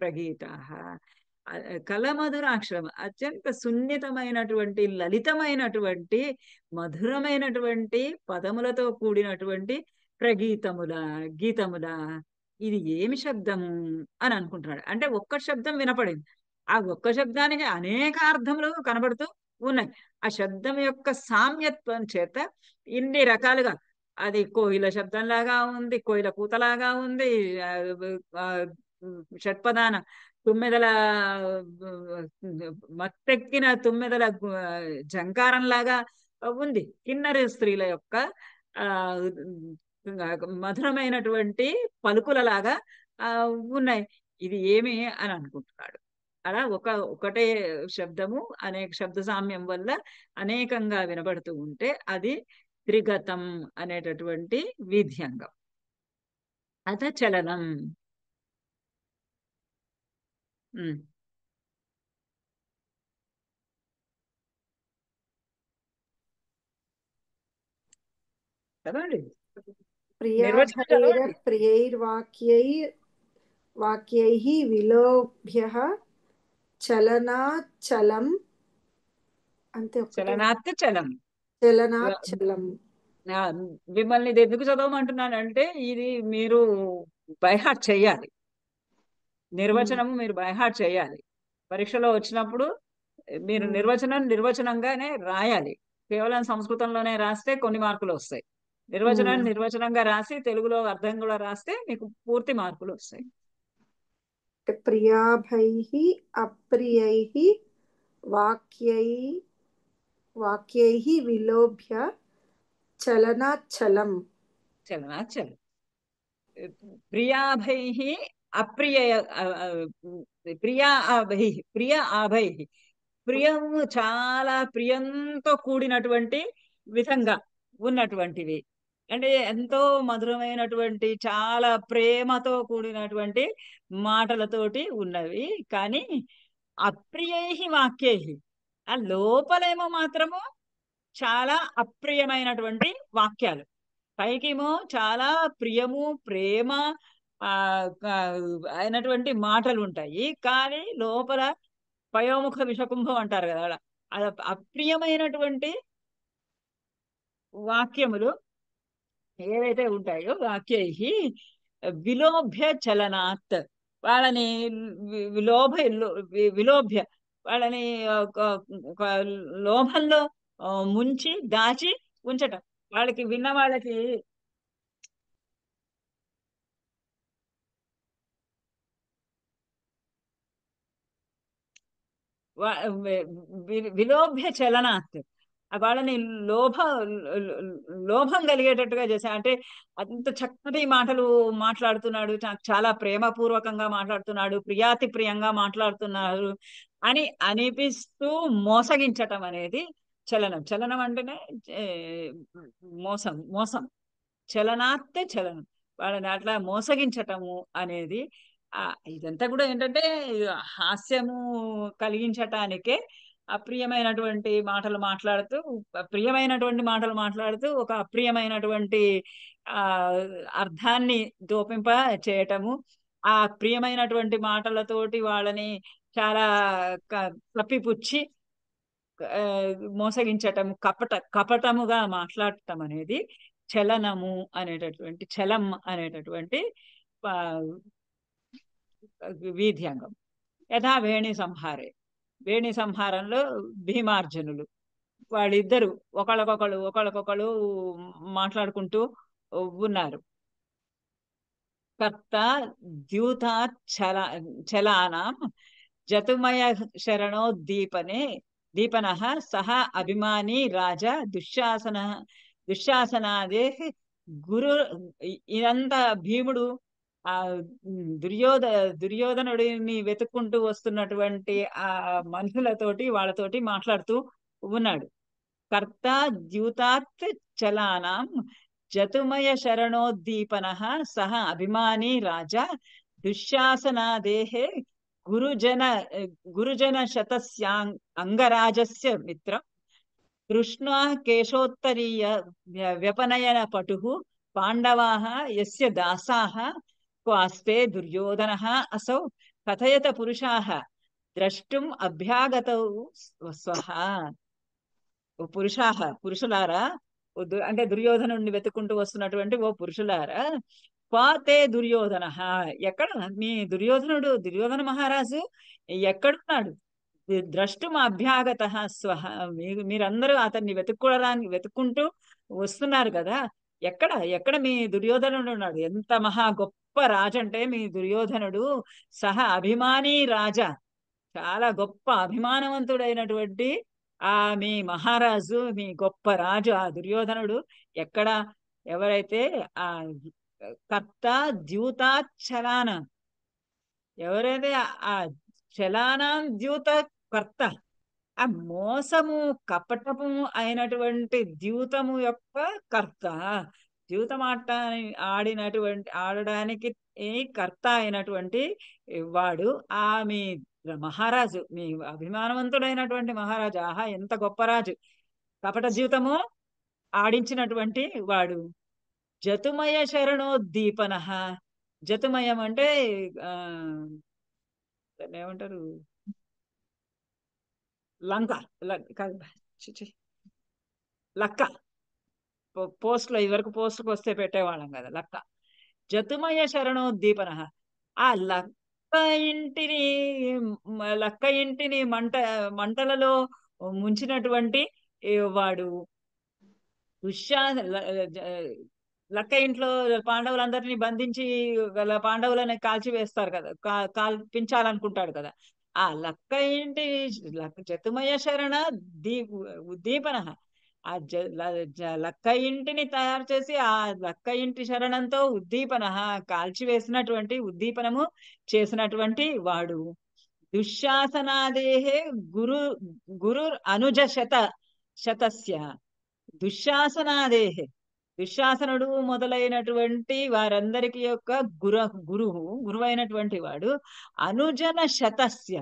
ప్రగీతాః. కలమధురాక్షరం అత్యంత సున్నితమైనటువంటి, లలితమైనటువంటి, మధురమైనటువంటి పదములతో కూడినటువంటి గీతముల ఇది ఏమి శబ్దము అని అనుకుంటున్నాడు. అంటే ఒక్క శబ్దం వినపడింది, ఆ ఒక్క శబ్దానికి అనేక అర్థములు కనబడుతూ ఉన్నాయి. ఆ శబ్దం యొక్క సామ్యత్వం చేత ఇన్ని రకాలుగా అది కోయిల శబ్దంలాగా ఉంది, కోయిల కూతలాగా ఉంది, ఆ, ఆ, షట్పదాన తుమ్మెదల మత్తెక్కిన తుమ్మెదల జంకారంలాగా ఉంది. కిన్నరి స్త్రీల యొక్క ఆ మధురమైనటువంటి పలుకులలాగా ఆ ఉన్నాయి. ఇది ఏమి అని అనుకుంటున్నాడు. అలా ఒకటే శబ్దము అనేక శబ్ద సామ్యం వల్ల అనేకంగా వినబడుతూ ఉంటే అది త్రిగతం అనేటటువంటి వీధ్యంగం. అత చలనం. ఉమ్. చదవండి, నిర్వచనం చదవండి. ప్రియైర్వాక్యైర్వాక్యైః విలోభ్యః చలనాచలం. అంతే ఒకటే. చలనాత్ చలం. చలనాచలం. ఆ, మిమ్మల్ని ఇది ఎందుకు చదవమంటున్నానంటే ఇది మీరు బైహార్ట్ చేయాలి. నిర్వచనము మీరు బైహార్ట్ చేయాలి. పరీక్షలో వచ్చినప్పుడు మీరు నిర్వచనంగానే రాయాలి. కేవలం సంస్కృతంలోనే రాస్తే కొన్ని మార్కులు వస్తాయి. నిర్వచనాన్ని నిర్వచనంగా రాసి తెలుగులో అర్థం కూడా రాస్తే మీకు పూర్తి మార్కులు వస్తాయి. ప్రియాభైః అప్రియైః వాక్యైః విలోభ్య చలనాచలం. చలనాచలం. ప్రియాభైః అప్రియ ప్రియ ఆభైః. ప్రియము చాలా ప్రియంతో కూడినటువంటి విధంగా ఉన్నటువంటివి, అంటే ఎంతో మధురమైనటువంటి చాలా ప్రేమతో కూడినటువంటి మాటలతోటి ఉన్నవి. కానీ అప్రియై వాక్యై, ఆ లోపలేమో మాత్రము చాలా అప్రియమైనటువంటి వాక్యాలు. పైకేమో చాలా ప్రియము ప్రేమ అయినటువంటి మాటలు ఉంటాయి, కానీ లోపల పయోముఖ విషకుంభం అంటారు కదా, అలా అప్రియమైనటువంటి వాక్యములు ఏవైతే ఉంటాయో వాక్యై విలోభ్య చలనాత్, వాళ్ళని విలోభ్య వాళ్ళని ఒక లోభంలో ముంచి దాచి ఉంచటం. వాళ్ళకి విన్న వాళ్ళకి విలోభ్య చలనాత్, వాళ్ళని లోభం కలిగేటట్టుగా చేశా. అంటే అంత చక్కటి మాటలు మాట్లాడుతున్నాడు, చాలా ప్రేమపూర్వకంగా మాట్లాడుతున్నాడు, ప్రియాతి ప్రియంగా మాట్లాడుతున్నారు అని అనిపిస్తూ మోసగించటం అనేది చలనం. చలనం అంటేనే మోసం. చలనాత్తే చలనం, వాళ్ళని అట్లా మోసగించటము అనేది. ఇదంతా కూడా ఏంటంటే హాస్యము కలిగించటానికే అప్రియమైనటువంటి మాటలు మాట్లాడుతూ ఒక అప్రియమైనటువంటి అర్థాన్ని దోపింప చేయటము, ఆ ప్రియమైనటువంటి మాటలతోటి వాళ్ళని చాలా కప్పిపుచ్చి మోసగించటము, కపటముగా మాట్లాడటం అనేది చలనము అనేటటువంటి చలం అనేటటువంటి వీధ్యంగం. యథా వేణి సంహారే, వేణి సంహారంలో భీమార్జునులు వాళ్ళిద్దరు ఒకళ్ళకొకళ్ళు మాట్లాడుకుంటూ ఉన్నారు. కర్త ద్యూతాత్ చలానాం జతుమయ దీపనః సహ అభిమాని రాజా దుశ్శాసనాదే గురు. ఇదంతా భీముడు ఆ దుర్యోధనుడిని వెతుక్కుంటూ వస్తున్నటువంటి ఆ మనుషులతోటి వాళ్ళతోటి మాట్లాడుతూ ఉన్నాడు. కర్త ద్యూతాత్ చలానాం జతుమయ శరణోద్దీపనః సహ అభిమాని రాజా దుశ్శాసనాదేహే గురుజన అంగరాజస్య మిత్రం కృష్ణా కేశోత్తరీయ వ్యపనయన పటుః పాండవాః యస్య దాసాః క్వాస్తే దుర్యోధనః అసౌ కథయత పురుషాః ద్రష్టుం అభ్యాగతౌ స్వః. పురుషులారా, అంటే దుర్యోధనుడిని వెతుక్కుంటూ వస్తున్నటువంటి ఓ పురుషులారా, క్వాతే దుర్యోధన, ఎక్కడ మీ దుర్యోధన మహారాజు ఎక్కడున్నాడు? ద్రష్టుం అభ్యాగత స్వహ, మీరందరూ అతన్ని వెతుక్కుంటూ వస్తున్నారు కదా, ఎక్కడ ఎక్కడ మీ దుర్యోధనుడు ఉన్నాడు? ఎంత మహా గొప్ప రాజు అంటే మీ దుర్యోధనుడు, సహ అభిమాని రాజా, చాలా గొప్ప అభిమానవంతుడైనటువంటి ఆ మీ మహారాజు, మీ గొప్ప రాజు ఆ దుర్యోధనుడు ఎక్కడ? ఎవరైతే ఆ కర్త ద్యూతాచలాన, ఎవరైతే ఆ చలానాం ద్యూత కర్త, ఆ మోసము కపటము అయినటువంటి ద్యూతము యొక్క కర్త, ద్యూతం ఆడడానికి కర్త అయినటువంటి వాడు ఆ మీ మహారాజు, మీ అభిమానవంతుడైనటువంటి మహారాజు. ఆహా, ఎంత గొప్ప రాజు! కపట ద్యూతము ఆడించినటువంటి వాడు. జతుమయ శరణోద్దీపన, జతుమయం అంటే ఆ దాన్ని ఏమంటారు? లంక, లక్క. పోస్ట్ లో ఇదివరకు పోస్ట్కి వస్తే పెట్టేవాళ్ళం కదా, లక్క. జతుమయ శరణోద్దీపన, ఆ లక్క ఇంటిని మంటలలో ముంచినటువంటి వాడు. లక్క ఇంట్లో పాండవులందరినీ బంధించి పాండవులని కాల్చి వేస్తారు కదా, కాల్పించాలనుకుంటాడు కదా, ఆ లక్క ఇంటి జతుమయ శరణ ఉద్దీపన, ఆ లక్క ఇంటిని తయారు చేసి ఆ లక్క ఇంటి శరణంతో ఉద్దీపన, కాల్చివేసినటువంటి ఉద్దీపనము చేసినటువంటి వాడు. దుశ్శాసనాదేహే గురు అనుజ శతస్య, దుశ్శాసనాదేహే, దుశ్శాసనుడు మొదలైనటువంటి వారందరికి యొక్క గురువు అయినటువంటి వాడు. అనుజన శతస్య,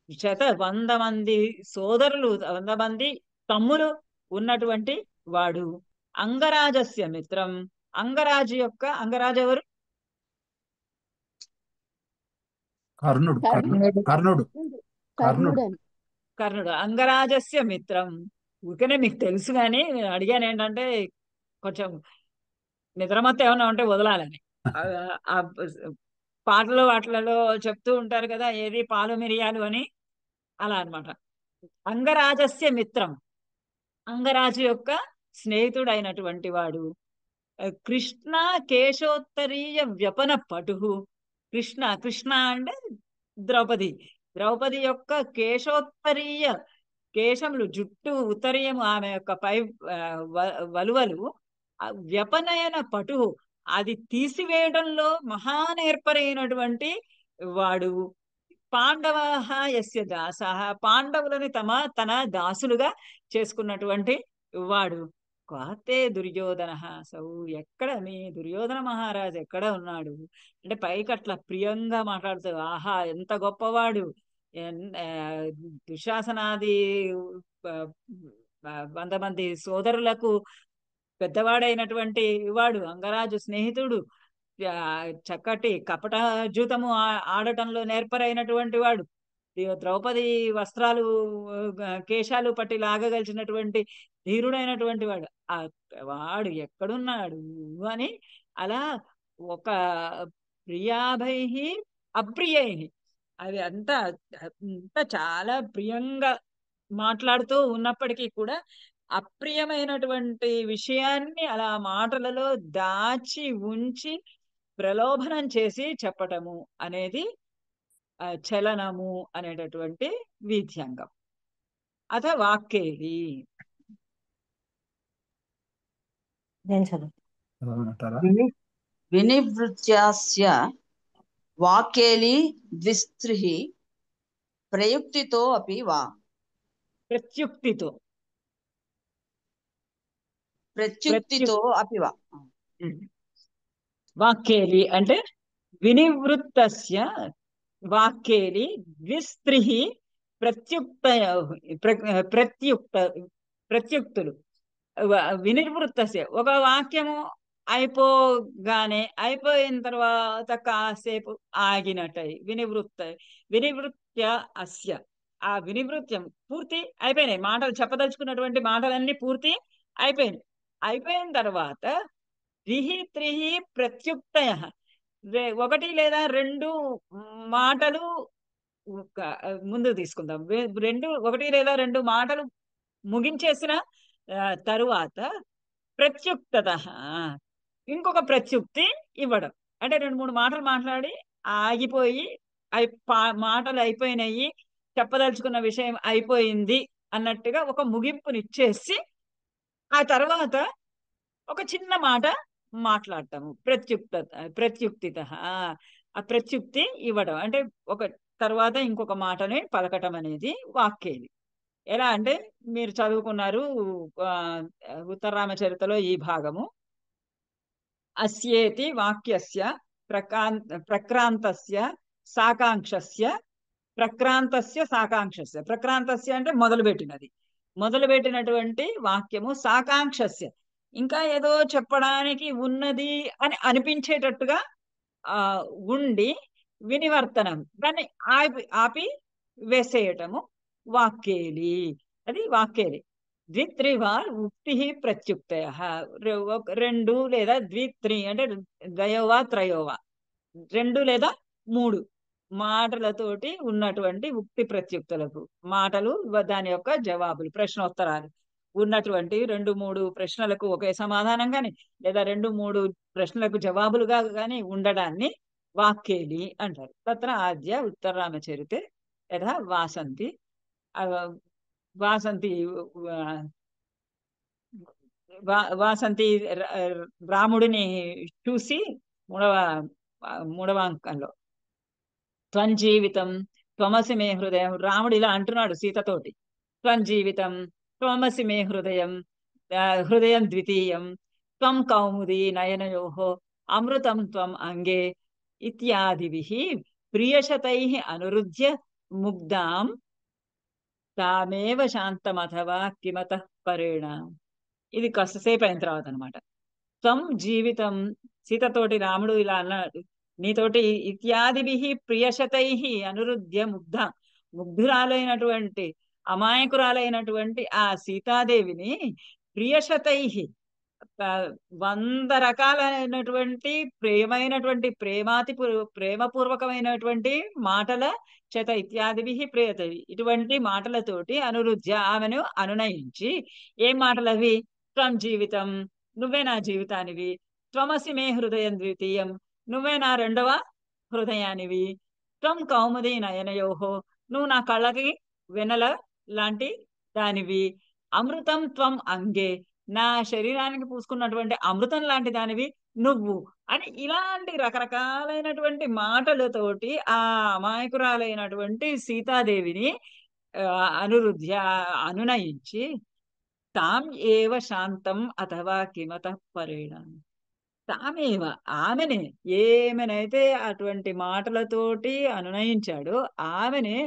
100 మంది సోదరులు, 100 మంది తమ్ములు ఉన్నటువంటి వాడు. అంగరాజస్య మిత్రం, అంగరాజు ఎవరు? కర్ణుడు. కర్ణుడు అంగరాజస్య మిత్రం. ఊరికనే మీకు తెలుసు కానీ నేను అడిగాను ఏంటంటే కొంచెం నిద్రమత్త ఏమన్నా ఉంటే వదలాలని. ఆ పాటలు వాటిలలో చెప్తూ ఉంటారు కదా, ఏది పాలు మిరియాలు అని, అలా అన్నమాట. అంగరాజస్య మిత్రం, అంగరాజు యొక్క స్నేహితుడైనటువంటి వాడు. కృష్ణ కేశోత్తరీయ వ్యపన పటు, కృష్ణ అంటే ద్రౌపది యొక్క కేశోత్తరీయ, కేశములు, జుట్టు ఉత్తరీయము, ఆమె యొక్క పై వలువలు, వ్యపనయన పటు, అది తీసివేయడంలో మహానేర్పరైనటువంటి వాడు. పాండవ యస్య దాసః, పాండవులని తన దాసులుగా చేసుకున్నటువంటి వాడు. కాతే దుర్యోధన సౌ, ఎక్కడ మీ దుర్యోధన మహారాజు ఎక్కడ ఉన్నాడు అంటే పైకి అట్లా ప్రియంగా మాట్లాడుతూ, ఆహా ఎంత గొప్పవాడు, దుశ్శాసనాది 100 మంది సోదరులకు పెద్దవాడైనటువంటి వాడు, అంగరాజు స్నేహితుడు, చక్కటి కపట జూతము ఆడటంలో నేర్పరైనటువంటి వాడు, ద్రౌపది వస్త్రాలు కేశాలు పట్టి లాగగలిచినటువంటి ధీరుడైనటువంటి వాడు. వాడు ఎక్కడున్నాడు అని అలా ఒక ప్రియాభై అప్రియై, అవి అంతా చాలా ప్రియంగా మాట్లాడుతూ ఉన్నప్పటికీ కూడా అప్రియమైనటువంటి విషయాన్ని అలా మాటలలో దాచి ఉంచి ప్రలోభనం చేసి చెప్పటము అనేది చలనము అనేటటువంటి వీథ్యంగం. అథ వాక్యేలి, వినివృత్యాస్య వాక్యేలి ద్విస్త్రిః ప్రయుక్తితో అపి వా, ప్రత్యుక్తితో అపి వా. వాక్యేలి అంటే వినివృత్తస్య, వాక్యేలి ద్విస్త్రిః ప్రత్యుక్తులు. వినివృత్తస్య, ఒక వాక్యము అయిపోయిన తర్వాత కాసేపు ఆగినట్టయి వినివృత్య అస్య, ఆ వినివృత్యం పూర్తి అయిపోయినాయి, మాటలు చెప్పదలుచుకున్నటువంటి మాటలన్నీ పూర్తి అయిపోయిన తర్వాత ద్విహి త్రిహి ప్రత్యుక్తయ, ఒకటి లేదా రెండు మాటలు ముందు తీసుకుందాం. ఒకటి లేదా రెండు మాటలు ముగించేసిన తరువాత ప్రత్యుక్తత, ఇంకొక ప్రత్యుక్తి ఇవ్వడం. అంటే రెండు మూడు మాటలు మాట్లాడి ఆగిపోయి మాటలు అయిపోయినాయి, చెప్పదలుచుకున్న విషయం అయిపోయింది అన్నట్టుగా ఒక ముగింపునిచ్చేసి ఆ తర్వాత ఒక చిన్న మాట మాట్లాడటము ప్రత్యుక్తిత. ఆ ప్రత్యుక్తి ఇవ్వడం అంటే ఒక తర్వాత ఇంకొక మాటని పలకటం అనేది వాక్యేది. ఎలా అంటే మీరు చదువుకున్నారు ఉత్తరరామచరితలో ఈ భాగము. అస్యేతి వాక్యస్య ప్రక్రాంతస్య సాకాంక్షస్య ప్రక్రాంతస్య అంటే మొదలుపెట్టినటువంటి వాక్యము, సాకాంక్షస్య ఇంకా ఏదో చెప్పడానికి ఉన్నది అని అనిపించేటట్టుగా ఉండి వినివర్తనం, దాన్ని ఆపి వేసేయటము వాక్యేలి. అది వాక్యేలి. ద్విత్రివా ఉక్తి ప్రత్యుక్తయ, రెండు లేదా ద్విత్రి అంటే ద్వయోవా త్రయోవా, రెండు లేదా మూడు మాటలతోటి ఉన్నటువంటి ఉక్తి ప్రత్యుక్తులకు, మాటలు దాని యొక్క జవాబులు, ప్రశ్నోత్తరాలు ఉన్నటువంటి రెండు మూడు ప్రశ్నలకు ఒకే సమాధానం కానీ లేదా రెండు మూడు ప్రశ్నలకు జవాబులుగా కానీ ఉండడాన్ని వాక్యేలి అంటారు. తత్ర ఆద్య ఉత్తరరామచరితే యథా వాసంతి వాసంతి రాముడిని చూసి మూడవ అంకంలో త్వంజీవితం త్వమసి మే హృదయం, రాముడు ఇలా అంటున్నాడు సీతతోటి, త్వంజీవితం త్వమసి మే హృదయం హృదయం ద్వితీయం త్వం కౌముది నయనయోః అమృతం త్వం అంగే ఇత్యాదిభిః ప్రియశతైః అనురుధ్య ముగ్ధాం తామేవ శాంతమథవా కిమతః పరేణ. ఇది కాస్తసేపు అయిన తర్వాత అనమాట. త్వం జీవితం, సీతతోటి రాముడు ఇలా అన్నాడు, నీతోటి ఇత్యాదిభిః ప్రియశతైః అనురుధ్య ముగ్ధురాలైనటువంటి అమాయకురాలైనటువంటి ఆ సీతాదేవిని ప్రియశతైః 100 రకాలైనటువంటి ప్రేమపూర్వకమైనటువంటి మాటల చేత ఇత్యాదిభిః ప్రియతై, ఇటువంటి మాటలతోటి అనురుధ్య ఆమెను అనునయించి, ఏం మాటలవి? త్వం జీవితం, నువ్వే నా జీవితానివి, త్వమసి మే హృదయం ద్వితీయం, నువ్వే నా రెండవ హృదయానివి, త్వం కౌముది నయనయోః, నువ్వు నా కళ్ళకి వెన్నెల లాంటి దానివి, అమృతం త్వం అంగే, నా శరీరానికి పూసుకున్నటువంటి అమృతం లాంటి దానివి నువ్వు అని ఇలాంటి రకరకాలైనటువంటి మాటలతోటి ఆ అమాయకురాలైనటువంటి సీతాదేవిని అనురుధ్య అనునయించి తాం ఏవ శాంతం అథవా కిమతః పరేణ, తామేవ ఆమెనే, ఏమనైతే అటువంటి మాటలతోటి అనునయించాడో ఆమెనే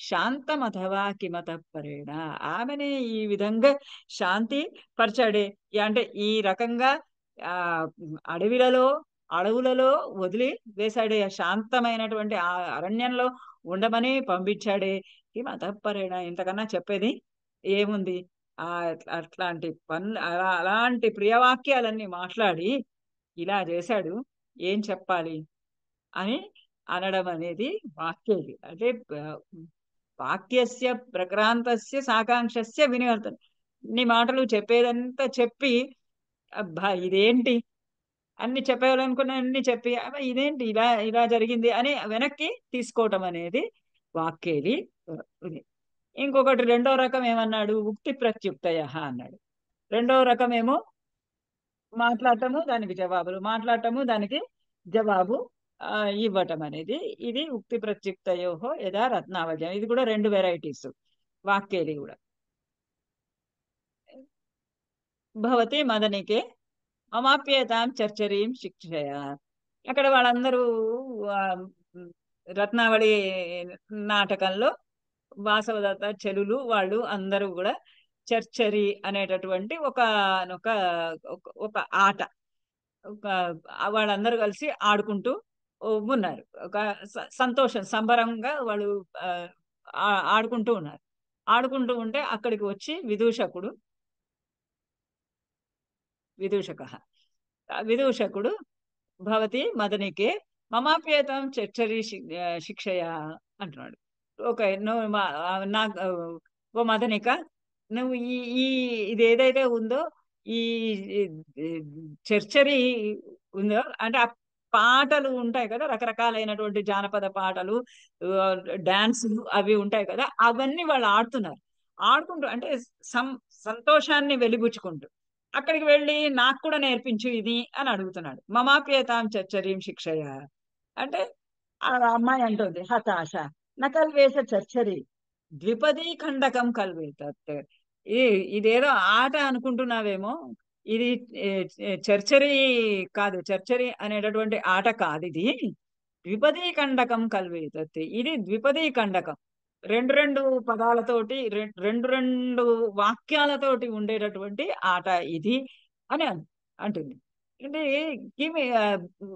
శాంతం అథవా కిమతః పరేణ, ఆమెనే ఈ విధంగా శాంతి పరిచాడే. అంటే ఈ రకంగా అడవులలో వదిలి వేశాడే, శాంతమైనటువంటి ఆ అరణ్యంలో ఉండమని పంపించాడే. కిమతః పరేణ, ఇంతకన్నా చెప్పేది ఏముంది? అట్లాంటి అలాంటి ప్రియవాక్యాలన్నీ మాట్లాడి ఇలా చేశాడు, ఏం చెప్పాలి అని అనడం అనేది వాక్యేది. అంటే వాక్యస్య ప్రక్రాంతస్య సాకాంక్షస్య వినివర్తన, ఇన్ని మాటలు చెప్పేదంతా చెప్పి అబ్బా ఇదేంటి అన్ని చెప్పేయాలనుకున్న అన్ని చెప్పి అబ్బా ఇదేంటి ఇలా జరిగింది అని వెనక్కి తీసుకోవటం అనేది వాక్యేది. ఇంకొకటి రెండో రకం ఏమన్నాడు? ఉక్తి ప్రత్యుక్తయ అన్నాడు. రెండో రకం ఏమో మాట్లాడటము దానికి జవాబులు, మాట్లాడటము దానికి జవాబు ఇవ్వటం అనేది. ఇది ఉక్తి ప్రత్యుక్తయోః యథా రత్నావల్యం. ఇది కూడా రెండు వెరైటీస్ వాక్యేది కూడా. భవతి మదనికే మమాప్యేతాం చర్చరీం శిక్షయ, అక్కడ వాళ్ళందరూ రత్నావళి నాటకంలో వాసవదత్త చెలులు వాళ్ళు అందరూ కూడా చర్చరి అనేటటువంటి ఒక ఆట, వాళ్ళందరూ కలిసి ఆడుకుంటూ ఉన్నారు. ఒక సంబరంగా వాళ్ళు ఆడుకుంటూ ఉన్నారు. ఆడుకుంటూ ఉంటే అక్కడికి వచ్చి విదూషక విదూషకుడు భవతి మదనికే మమాప్యేతం చర్చరి శిక్షయ అంటున్నాడు. ఓకే, నువ్వు నాకు ఓ మదనిక, నువ్వు ఈ ఈ ఇది ఏదైతే ఉందో ఈ చర్చరి ఉందో అంటే ఆ పాటలు ఉంటాయి కదా, రకరకాలైనటువంటి జానపద పాటలు, డాన్సులు అవి ఉంటాయి కదా, అవన్నీ వాళ్ళు ఆడుకుంటూ అంటే సంతోషాన్ని వెలిబుచ్చుకుంటూ అక్కడికి వెళ్ళి నాకు కూడా నేర్పించు ఇది అని అడుగుతున్నాడు. మమాప్యేతాం చర్చరీం శిక్షయ అంటే ఆ అమ్మాయి అంటుంది హతాశ నకల్వేశ చర్చరి ద్విపదీ ఖండకం కల్వేతత్. ఇదేదో ఆట అనుకుంటున్నావేమో, ఇది చర్చరి కాదు, చర్చరి అనేటటువంటి ఆట కాదు, ఇది ద్విపదీ ఖండకం కల్వేతత్. ఇది ద్విపదీ ఖండకం, రెండు పదాలతోటి రెండు వాక్యాలతోటి ఉండేటటువంటి ఆట ఇది అని అంటుంది. అంటే కిమి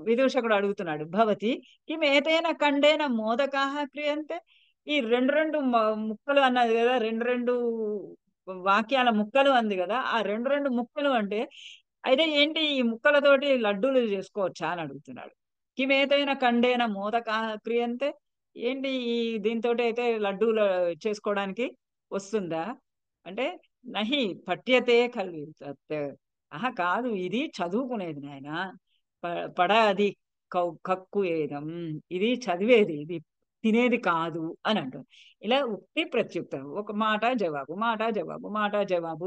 విదూషకుడు అడుగుతున్నాడు భవతి కిం ఏతైన ఖండేన మోదకాః క్రియంతే. ఈ రెండు ముక్కలు అన్నది కదా, రెండు వాక్యాల ముక్కలు అంది కదా, ఆ రెండు ముక్కలు అంటే అయితే ఏంటి, ఈ ముక్కలతోటి లడ్డూలు చేసుకోవచ్చా అని అడుగుతున్నాడు. కిమేతైన ఖండేన మోదకాః క్రియంతే, ఏంటి ఈ దీంతో అయితే లడ్డూలు చేసుకోవడానికి వస్తుందా అంటే నహి పఠ్యతే కల్వి తత్. ఆహా కాదు, ఇది చదువుకునేది నాయన, పడ అది కక్కు ఏదం, ఇది చదివేది, ఇది తినేది కాదు అని అంటుంది. ఇలా ఉక్తి ప్రత్యుక్తం, ఒక మాట జవాబు మాట జవాబు మాట జవాబు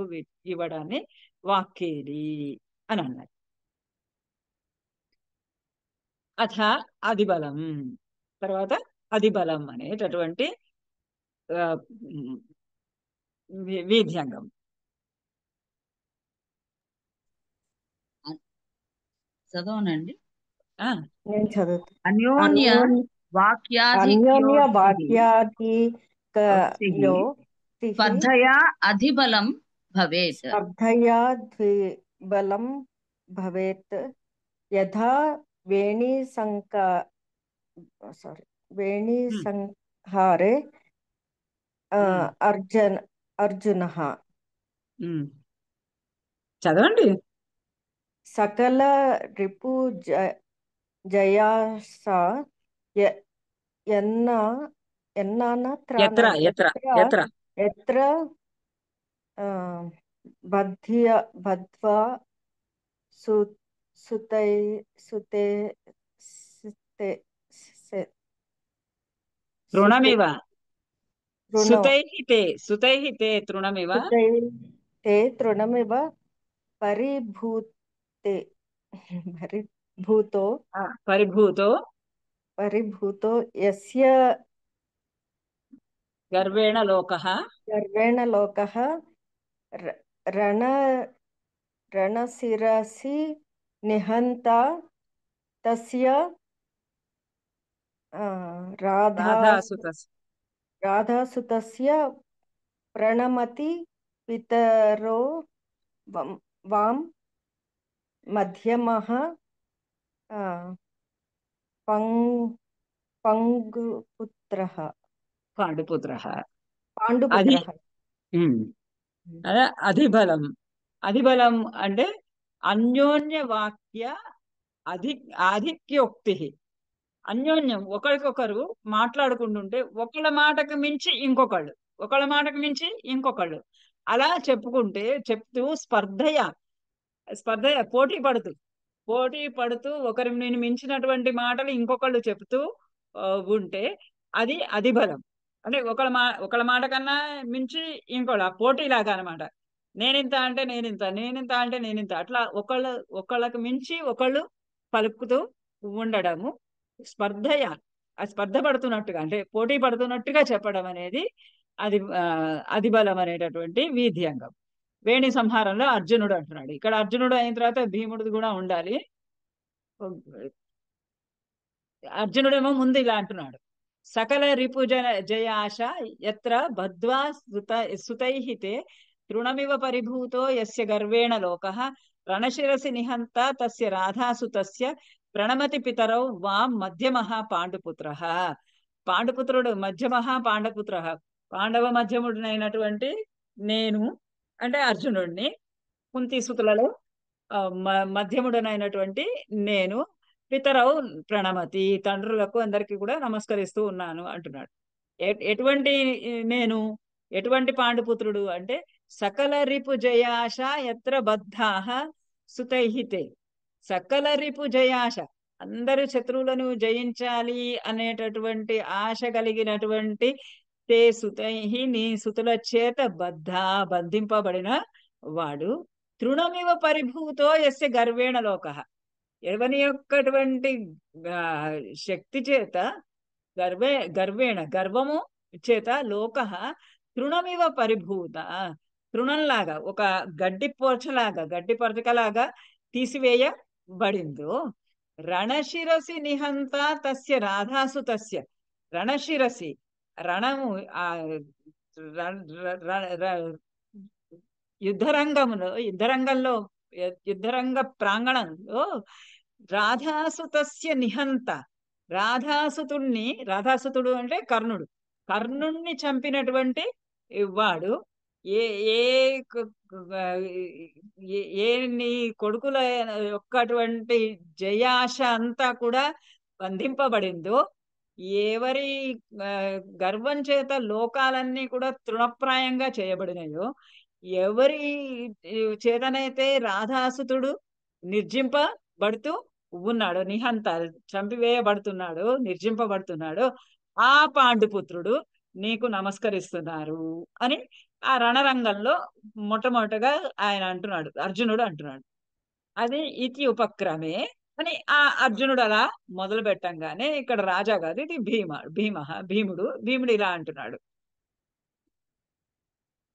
ఇవ్వడాన్ని వాక్యేలి అని అన్నారు. అథ అధిబలం, తర్వాత అధిబలం అనేటటువంటి వీధ్యంగం. చదవనండి. నేను చదువుతా. అన్యోన్య అన్యోన్య వాక్యాధిక్యోక్తిః వాక్యాధిక్యోక్తిః స్పర్ధయా అధిబలం భవేత్. స్పర్ధయా ద్విబలం భవేత్. యథా వేణీసంహారే అర్జునః చదవండి. సకల రిపు జయాస ఎత్ర బద్ధ్వా తృణమివ సుతైః తే తృణమివ పరిభూతో యస్య గర్వేణ లోకః రణశిరసి నిహంతా తస్య రాధాసుతస్య ప్రణమతి పితరో వాం మధ్యమః పాండుపుత్రః. అదే అధిబలం. అధిబలం అంటే అన్యోన్య వాక్య ఆధిక్యోక్తి. అన్యోన్యం, ఒకరికొకరు మాట్లాడుకుంటుంటే ఒకళ్ళ మాటకు మించి ఇంకొకళ్ళు అలా చెప్తూ స్పర్ధయ పోటీ పడుతూ ఒకరిని మించినటువంటి మాటలు ఇంకొకళ్ళు చెప్తూ ఉంటే అది అధిబలం. అంటే ఒకళ్ళ మాట కన్నా మించి ఇంకోళ్ళ పోటీలాగా అనమాట. నేనింత అంటే నేనింత అంటే నేనింత, అట్లా ఒకళ్ళకు మించి ఒకళ్ళు పలుకుతూ ఉండడము స్పర్ధ పడుతున్నట్టుగా, అంటే పోటీ పడుతున్నట్టుగా చెప్పడం అనేది అది అధిబలం అనేటటువంటి వీధ్యంగం. వేణి సంహారంలో అర్జునుడు అంటున్నాడు. ఇక్కడ అర్జునుడు అయిన తర్వాత భీముడిది కూడా ఉండాలి. అర్జునుడేమో ముందు ఇలా అంటున్నాడు, సకల రిపు జయాశ ఎత్ర బద్ధ్వా సుతైః తే తృణమివ పరిభూతో యస్య గర్వేణ లోకః రణశిరసి నిహంత తస్య రాధాసుతస్య ప్రణమతి పితరౌ వాం మధ్యమః పాండుపుత్రః. పాండుపుత్రుడు మధ్యమః పాండపుత్రః, పాండవ మధ్యముడినైనటువంటి నేను అంటే అర్జునుడిని కుంతీసుతులలో మధ్యముడనైనటువంటి నేను పితరౌ ప్రణమతి, తండ్రులకు అందరికీ కూడా నమస్కరిస్తూ ఉన్నాను అంటున్నాడు. ఎటువంటి నేను, ఎటువంటి పాండుపుత్రుడు అంటే సకల రిపు జయాశ ఎత్ర బద్ధాః సుతైహితే. సకల రిపు జయాశ, అందరు శత్రువులను జయించాలి అనేటటువంటి ఆశ కలిగినటువంటి తే సుతైహి, నీ సుతుల చేత బంధింపబడిన వాడు తృణమివ పరిభూతో యస్య గర్వేణ లోకః. ఎవని యొక్కటువంటి శక్తి చేత గర్వము చేత లోకః తృణమివ పరిభూత, తృణంలాగా ఒక గడ్డి పరచకలాగా తీసివేయబడిందో. రణశిరసి నిహంత తస్య రాధాసు తస్య. రణశిరసి, రణము యుద్ధరంగ ప్రాంగణంలో రాధాసుతస్య నిహంత, రాధాసుతుడు అంటే కర్ణుణ్ణి చంపినటువంటి వాడు ఏ నీ కొడుకుల యొక్కటువంటి జయాశ అంతా కూడా బంధింపబడిందో, ఎవరి గర్వం చేత లోకాలన్నీ కూడా తృణప్రాయంగా చేయబడినాయో, ఎవరి చేతనైతే రాధాసుతుడు నిర్జింపబడుతూ ఉన్నాడు, నిహంత చంపివేయబడుతున్నాడు, నిర్జింపబడుతున్నాడు, ఆ పాండుపుత్రుడు నీకు నమస్కరిస్తున్నారు అని ఆ రణరంగంలో మొట్టమొదటగా ఆయన అంటున్నాడు, అర్జునుడు అంటున్నాడు. అది ఇతి ఉపక్రమే అని ఆ అర్జునుడు అలా మొదలు పెట్టంగానే ఇక్కడ రాజా కాదు, ఇది భీముడు ఇలా అంటున్నాడు.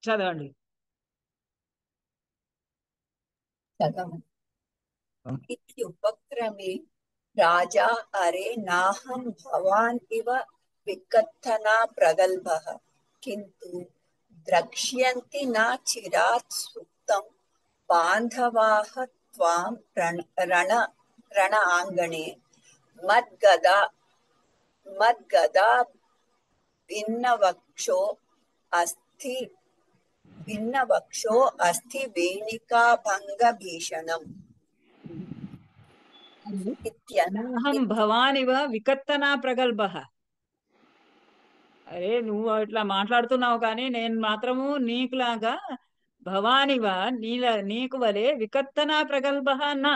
చదవండి. ఉపక్రమే రాజా అరే నాహం భవాన్ ఇవ వికత్తనా ప్రగల్భః కింతు ద్రక్ష్యంతి నా చిరాత్ సుప్తం బాంధవాః త్వాం రణ ఆంగణే మద్గదా భిన్నవక్షో అస్థి వేణికాభంగ భీషణం. నాహం భవానివ వికత్తనా ప్రగల్భః. అరే నువ్వు ఇట్లా మాట్లాడుతున్నావు కానీ నేను మాత్రము నీకులాగా భవానివా, నీకు వలే వికత్తనా ప్రగల్భః నా.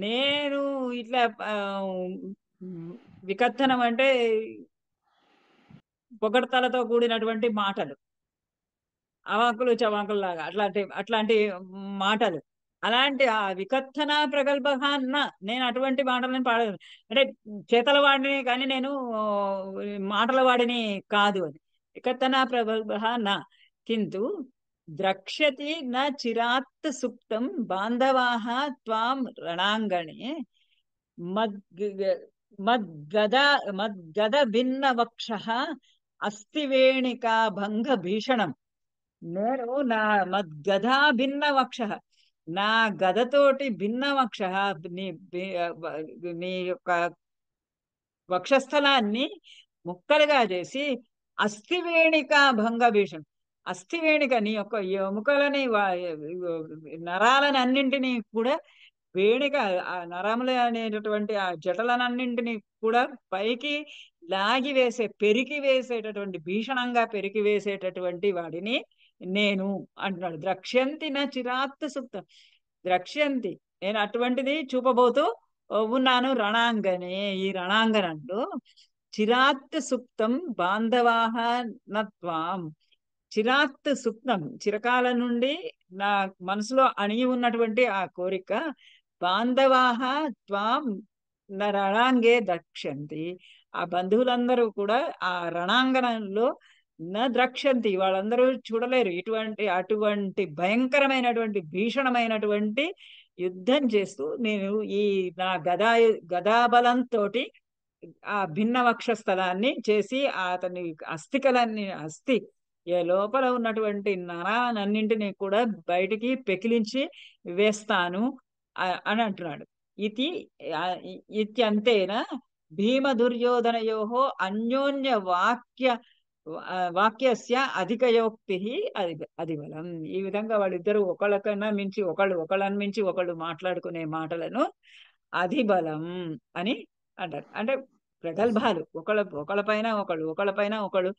నేను ఇట్లా వికత్తనం అంటే పొగడ్తలతో కూడినటువంటి మాటలు, అవాకులు చవాకులు లాగా అట్లాంటి మాటలు, అలాంటి ఆ వికత్తన ప్రగల్భః అన్న నేను అటువంటి మాటలను పాడను. అంటే చేతల వాడిని కానీ నేను మాటల వాడిని కాదు. అని వికత్తన ప్రగల్భః నా కింటు ద్రక్ష్యతి న చిరాత్ సుప్తం బాంధవాః త్వాం రణాంగణే మద్గద భిన్న వక్షః అస్థి వేణికా భంగ భీషణం. నేను నా మద్గదా భిన్న వక్షః, నా గదతోటి భిన్న వక్షః, నీ యొక్క వక్షస్థలాన్ని ముక్కలుగా చేసి అస్థివేణిక భంగ భీషణం. అస్థివేణిక నీ యొక్క ఎముకలని నరాలని అన్నింటినీ కూడా వేణిక, ఆ నరములు అనేటటువంటి ఆ జటలనన్నింటినీ కూడా పైకి లాగి పెరికి వేసేటటువంటి, భీషణంగా పెరికి వేసేటటువంటి వాడిని నేను అంటున్నాడు. ద్రక్ష్యంతి నా చిరాత్ సుప్తం. ద్రక్ష్యంతి, నేను అటువంటిది చూపబోతూ ఉన్నాను రణాంగనే, ఈ రణాంగనంలో. చిరాత్ సుప్తం బాంధవాః నత్వాం. చిరాత్ సుప్తం, చిరకాల నుండి నా మనసులో అణిగి ఉన్నటువంటి ఆ కోరిక. బాంధవాః త్వాం రణాంగే ద్రక్ష్యంతి. ఆ బంధువులందరూ కూడా ఆ రణాంగణంలో ద్రక్ష్యంతి, వాళ్ళందరూ చూడలేరు అటువంటి భయంకరమైనటువంటి భీషణమైనటువంటి యుద్ధం చేస్తూ నేను ఈ నా గదాబలంతో ఆ భిన్న వక్షస్థలాన్ని చేసి అతని అస్థి లోపల ఉన్నటువంటి నరాలన్నింటినీ కూడా బయటికి పెకిలించి వేస్తాను అని అంటున్నాడు. ఇత్యంతేన భీమ దుర్యోధనయోః అన్యోన్య వాక్య వాక్యస్య అధికయోక్తి అధిబలం. ఈ విధంగా వాళ్ళిద్దరూ ఒకళ్ళకన్నా మించి ఒకళ్ళని మించి ఒకళ్ళు మాట్లాడుకునే మాటలను అధిబలం అని అంటారు. అంటే ప్రగల్భాలు, ఒకళ్ళ పైన ఒకళ్ళు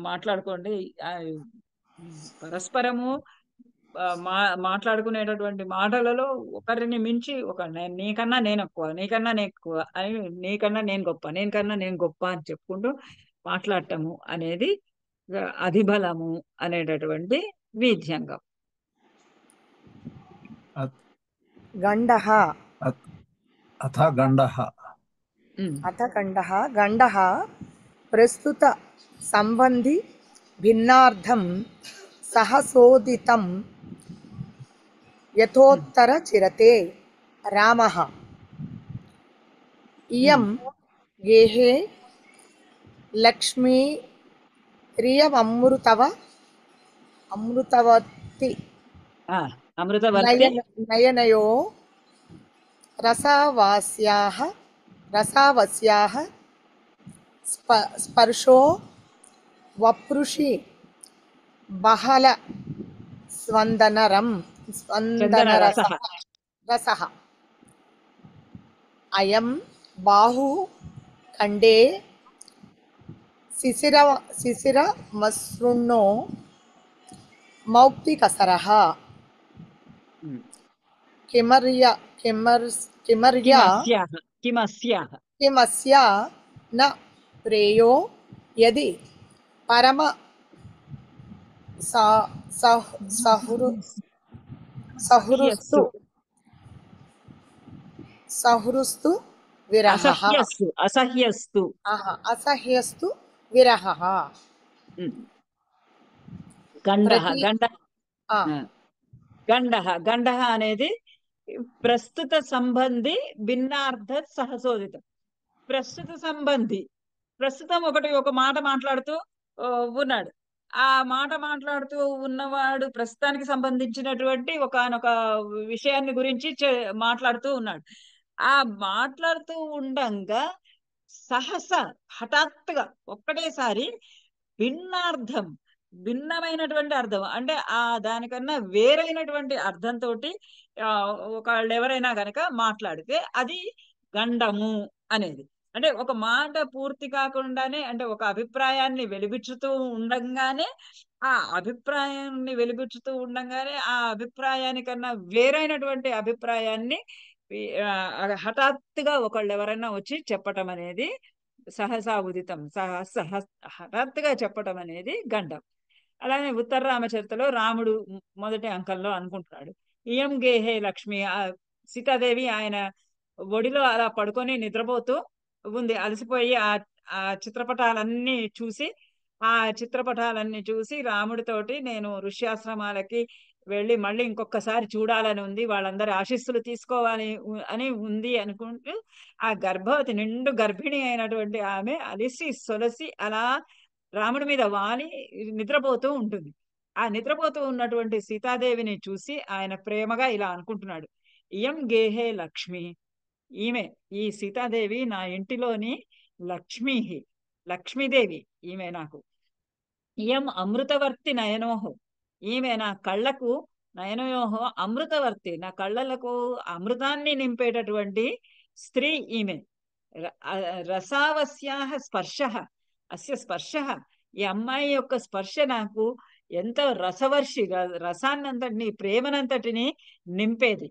మాట్లాడుకోండి. పరస్పరము మాట్లాడుకునేటటువంటి మాటలలో ఒకరిని మించి నీకన్నా నేను ఎక్కువ, నీకన్నా నేను ఎక్కువ అని, నీకన్నా నేను గొప్ప అని చెప్పుకుంటూ మాట్లాడటము అనేది అధిబలము అనేటటువంటి వీధ్యంగం. గండః అథ గండః గండః ప్రస్తుత సంబంధి భిన్నార్థం సహసోదితం యథోత్తర చిరతే రామః ఇయం గేహే లక్ష్మీ అమృతవతి నయనయో రసావస్యాః స్పర్శో వపృషి బహల స్వందనరసః అయం బాహు ఖండే శిశిరమసృణ్ణో మౌక్తికసరః కిమస్య న ప్రేయో యది పరమ సహృస్తు విరహః అసహ్యస్తు విరహః. గండః అనేది ప్రస్తుత సంబంధి భిన్నార్థ సహసోదితం. ప్రస్తుత సంబంధి ప్రస్తుతం ఒక మాట మాట్లాడుతూ ఉన్నాడు. ఆ మాట మాట్లాడుతూ ఉన్నవాడు ప్రస్తుతానికి సంబంధించినటువంటి ఒకానొక విషయాన్ని గురించి మాట్లాడుతూ ఉన్నాడు. ఆ మాట్లాడుతూ ఉండంగా హఠాత్తుగా ఒక్కటేసారి భిన్నమైనటువంటి అర్థం, అంటే దానికన్నా వేరైనటువంటి అర్థంతో ఒకళ్ళు ఎవరైనా గనక మాట్లాడితే అది గండము అనేది. అంటే ఒక మాట పూర్తి కాకుండానే, అంటే ఒక అభిప్రాయాన్ని వెలిబుచ్చుతూ ఉండంగానే ఆ అభిప్రాయానికన్నా వేరైనటువంటి అభిప్రాయాన్ని హఠాత్తుగా ఒకళ్ళు ఎవరైనా వచ్చి చెప్పటం అనేది సహసా ఉదితం. హఠాత్తుగా చెప్పటం అనేది గండం. అలానే ఉత్తర రామచరితలో రాముడు మొదటి అంకంలో అనుకుంటున్నాడు, ఇయం గేహే లక్ష్మి. సీతాదేవి ఆయన ఒడిలో అలా పడుకొని నిద్రపోతూ ఉంది. అలసిపోయి ఆ చిత్రపటాలన్నీ చూసి రాముడితోటి నేను ఋష్యాశ్రమాలకి వెళ్ళి మళ్ళీ ఇంకొకసారి చూడాలని ఉంది, వాళ్ళందరి ఆశీస్సులు తీసుకోవాలి అని ఉంది అనుకుంటూ ఆ గర్భవతి నిండు గర్భిణి అయినటువంటి ఆమె అలిసి సొలసి అలా రాముడి మీద వాలి నిద్రపోతూ ఉంటుంది. ఆ నిద్రపోతూ ఉన్నటువంటి సీతాదేవిని చూసి ఆయన ప్రేమగా ఇలా అనుకుంటున్నాడు, ఇయం గేహే లక్ష్మి. ఈ సీతాదేవి నా ఇంటిలోని లక్ష్మీదేవి, ఈమె నాకు. ఇయం అమృతవర్తి నయనోహో, ఈమె నా కళ్ళకు నయనయోహో అమృతవర్తి, నా కళ్ళలకు అమృతాన్ని నింపేటటువంటి స్త్రీ ఈమె. రసావస్యాః స్పర్శః అస్య స్పర్శః, ఈ అమ్మాయి యొక్క స్పర్శ నాకు ఎంతో రసాన్నంతటిని, ప్రేమనంతటిని నింపేది.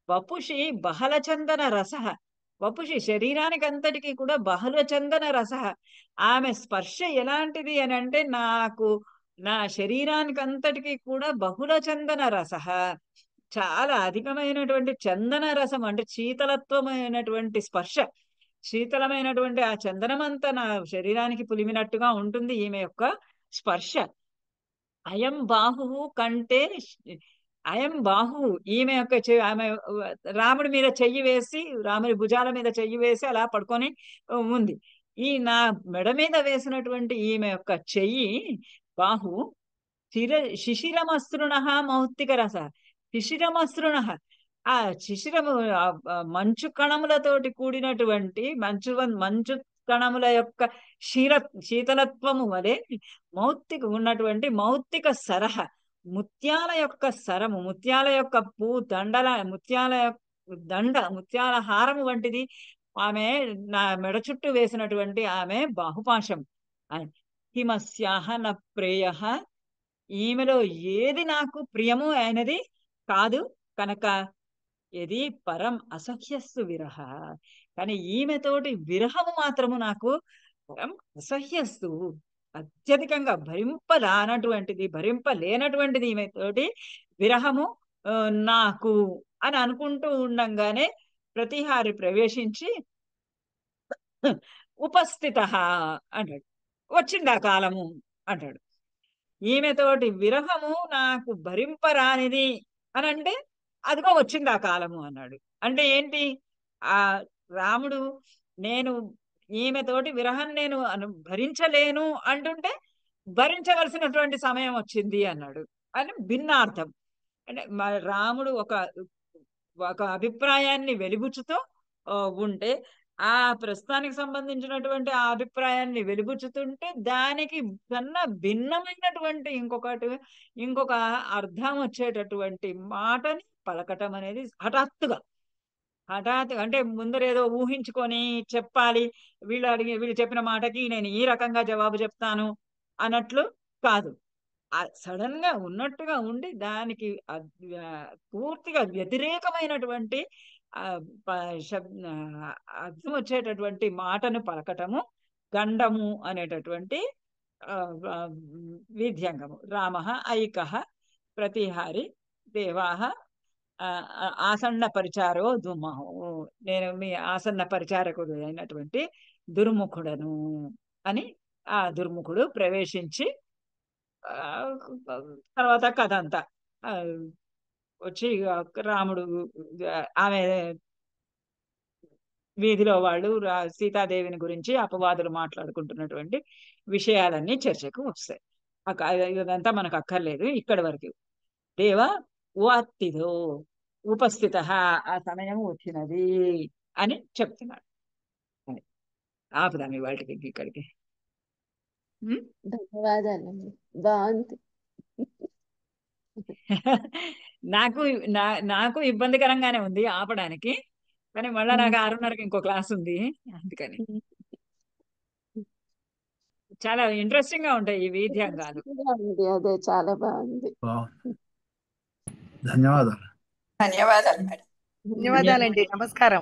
వపుషి బహలచందన రసః, వపుషి శరీరానికి అంతటికి కూడా బహుళచందన రసః. ఆమె స్పర్శ ఎలాంటిది అని అంటే నాకు నా శరీరానికి అంతటికి కూడా బహుళచందన రసః, చాలా అధికమైనటువంటి చందన రసం, అంటే శీతలత్వమైనటువంటి స్పర్శ. శీతలమైనటువంటి ఆ చందనమంతా నా శరీరానికి పులిమినట్టుగా ఉంటుంది ఈమె యొక్క స్పర్శ. అయం బాహు కంటే అయం బాహు, ఈమె యొక్క ఆమె రాముడి మీద చెయ్యి వేసి, రాముడి భుజాల మీద చెయ్యి వేసి అలా పడుకొని ఉంది. ఈ నా మెడ మీద వేసినటువంటి ఈమె యొక్క చెయ్యి బాహు శిశిరమసృణ మౌక్తిక రస. శిశిరమసృణ, ఆ శిశిరము మంచు కణములతోటి కూడినటువంటి మంచు కణముల యొక్క శీతలత్వము వలె మౌక్తిక ఉన్నటువంటి మౌక్తిక సరహ, ముత్యాల యొక్క సరము, ముత్యాల యొక్క ముత్యాల హారము వంటిది ఆమె నా మెడ చుట్టూ వేసినటువంటి ఆమె బాహుపాశం. హిమస్యాహ న ప్రేయ, ఈమెలో ఏది నాకు ప్రియము అయినది కాదు కనుక ఏది పరం అసహ్యస్సు విరహ, కానీ ఈమెతోటి విరహము మాత్రము నాకు పరం అసహ్యస్సు, అత్యధికంగా భరింపలేనటువంటిది ఈమెతోటి విరహము నాకు అని అనుకుంటూ ఉండంగానే ప్రతిహారి ప్రవేశించి ఉపస్థిత అంటాడు, వచ్చిందా కాలము అంటాడు. ఈమెతోటి విరహము నాకు భరింపరానిది అని అంటే అదిగో వచ్చింది ఆ కాలము అన్నాడు. అంటే ఏంటి? ఆ రాముడు నేను ఈమెతోటి విరహం నేను భరించలేను అంటుంటే భరించవలసినటువంటి సమయం వచ్చింది అన్నాడు అని భిన్నార్థం. అంటే రాముడు ఒక అభిప్రాయాన్ని వెలిబుచ్చుతో ఉంటే ఆ ప్రస్తుతానికి సంబంధించినటువంటి ఆ అభిప్రాయాన్ని వెలిబుచ్చుతుంటే దానికి కన్నా భిన్నమైనటువంటి ఇంకొక అర్థం వచ్చేటటువంటి మాటని పలకటం అనేది హఠాత్తుగా అంటే ముందరేదో ఊహించుకొని చెప్పాలి, వీళ్ళు చెప్పిన మాటకి నేను ఈ రకంగా జవాబు చెప్తాను అన్నట్లు కాదు. సడన్ గా ఉన్నట్టుగా ఉండి దానికి పూర్తిగా వ్యతిరేకమైనటువంటి అర్థం వచ్చేటటువంటి మాటను పలకటము గండము అనేటటువంటి వీధ్యంగము. రామ ఐకః ప్రతిహారి దేవాహ ఆసన్న పరిచారో దుమహో, నేను మీ ఆసన్న పరిచారకుడు అయినటువంటి దుర్ముఖుడను అని ఆ దుర్ముఖుడు ప్రవేశించి తర్వాత కథ అంతా వచ్చి రాముడు ఆమె వీధిలో వాళ్ళు సీతాదేవిని గురించి అపవాదులు మాట్లాడుకుంటున్నటువంటి విషయాలన్నీ చర్చకు వస్తాయి. ఇదంతా మనకు అక్కర్లేదు, ఇక్కడి వరకు. దేవ ఉవాత్తిదో ఉపస్థిత, ఆ సమయం వచ్చినది అని చెప్తున్నాడు. ఆపుదాం వాటికి ఇక్కడికి. ధన్యవాదాలండి, బాగుంది. నాకు ఇబ్బందికరంగానే ఉంది ఆపడానికి, కానీ మళ్ళా నాకు 6:30కి ఇంకో క్లాస్ ఉంది, అందుకని. చాలా ఇంట్రెస్టింగ్ గా ఉంటాయి ఈ వీధ్యంగాలు. అదే చాలా బాగుంది. ధన్యవాదాలు. ధన్యవాదాలు మేడం. ధన్యవాదాలండి, నమస్కారం.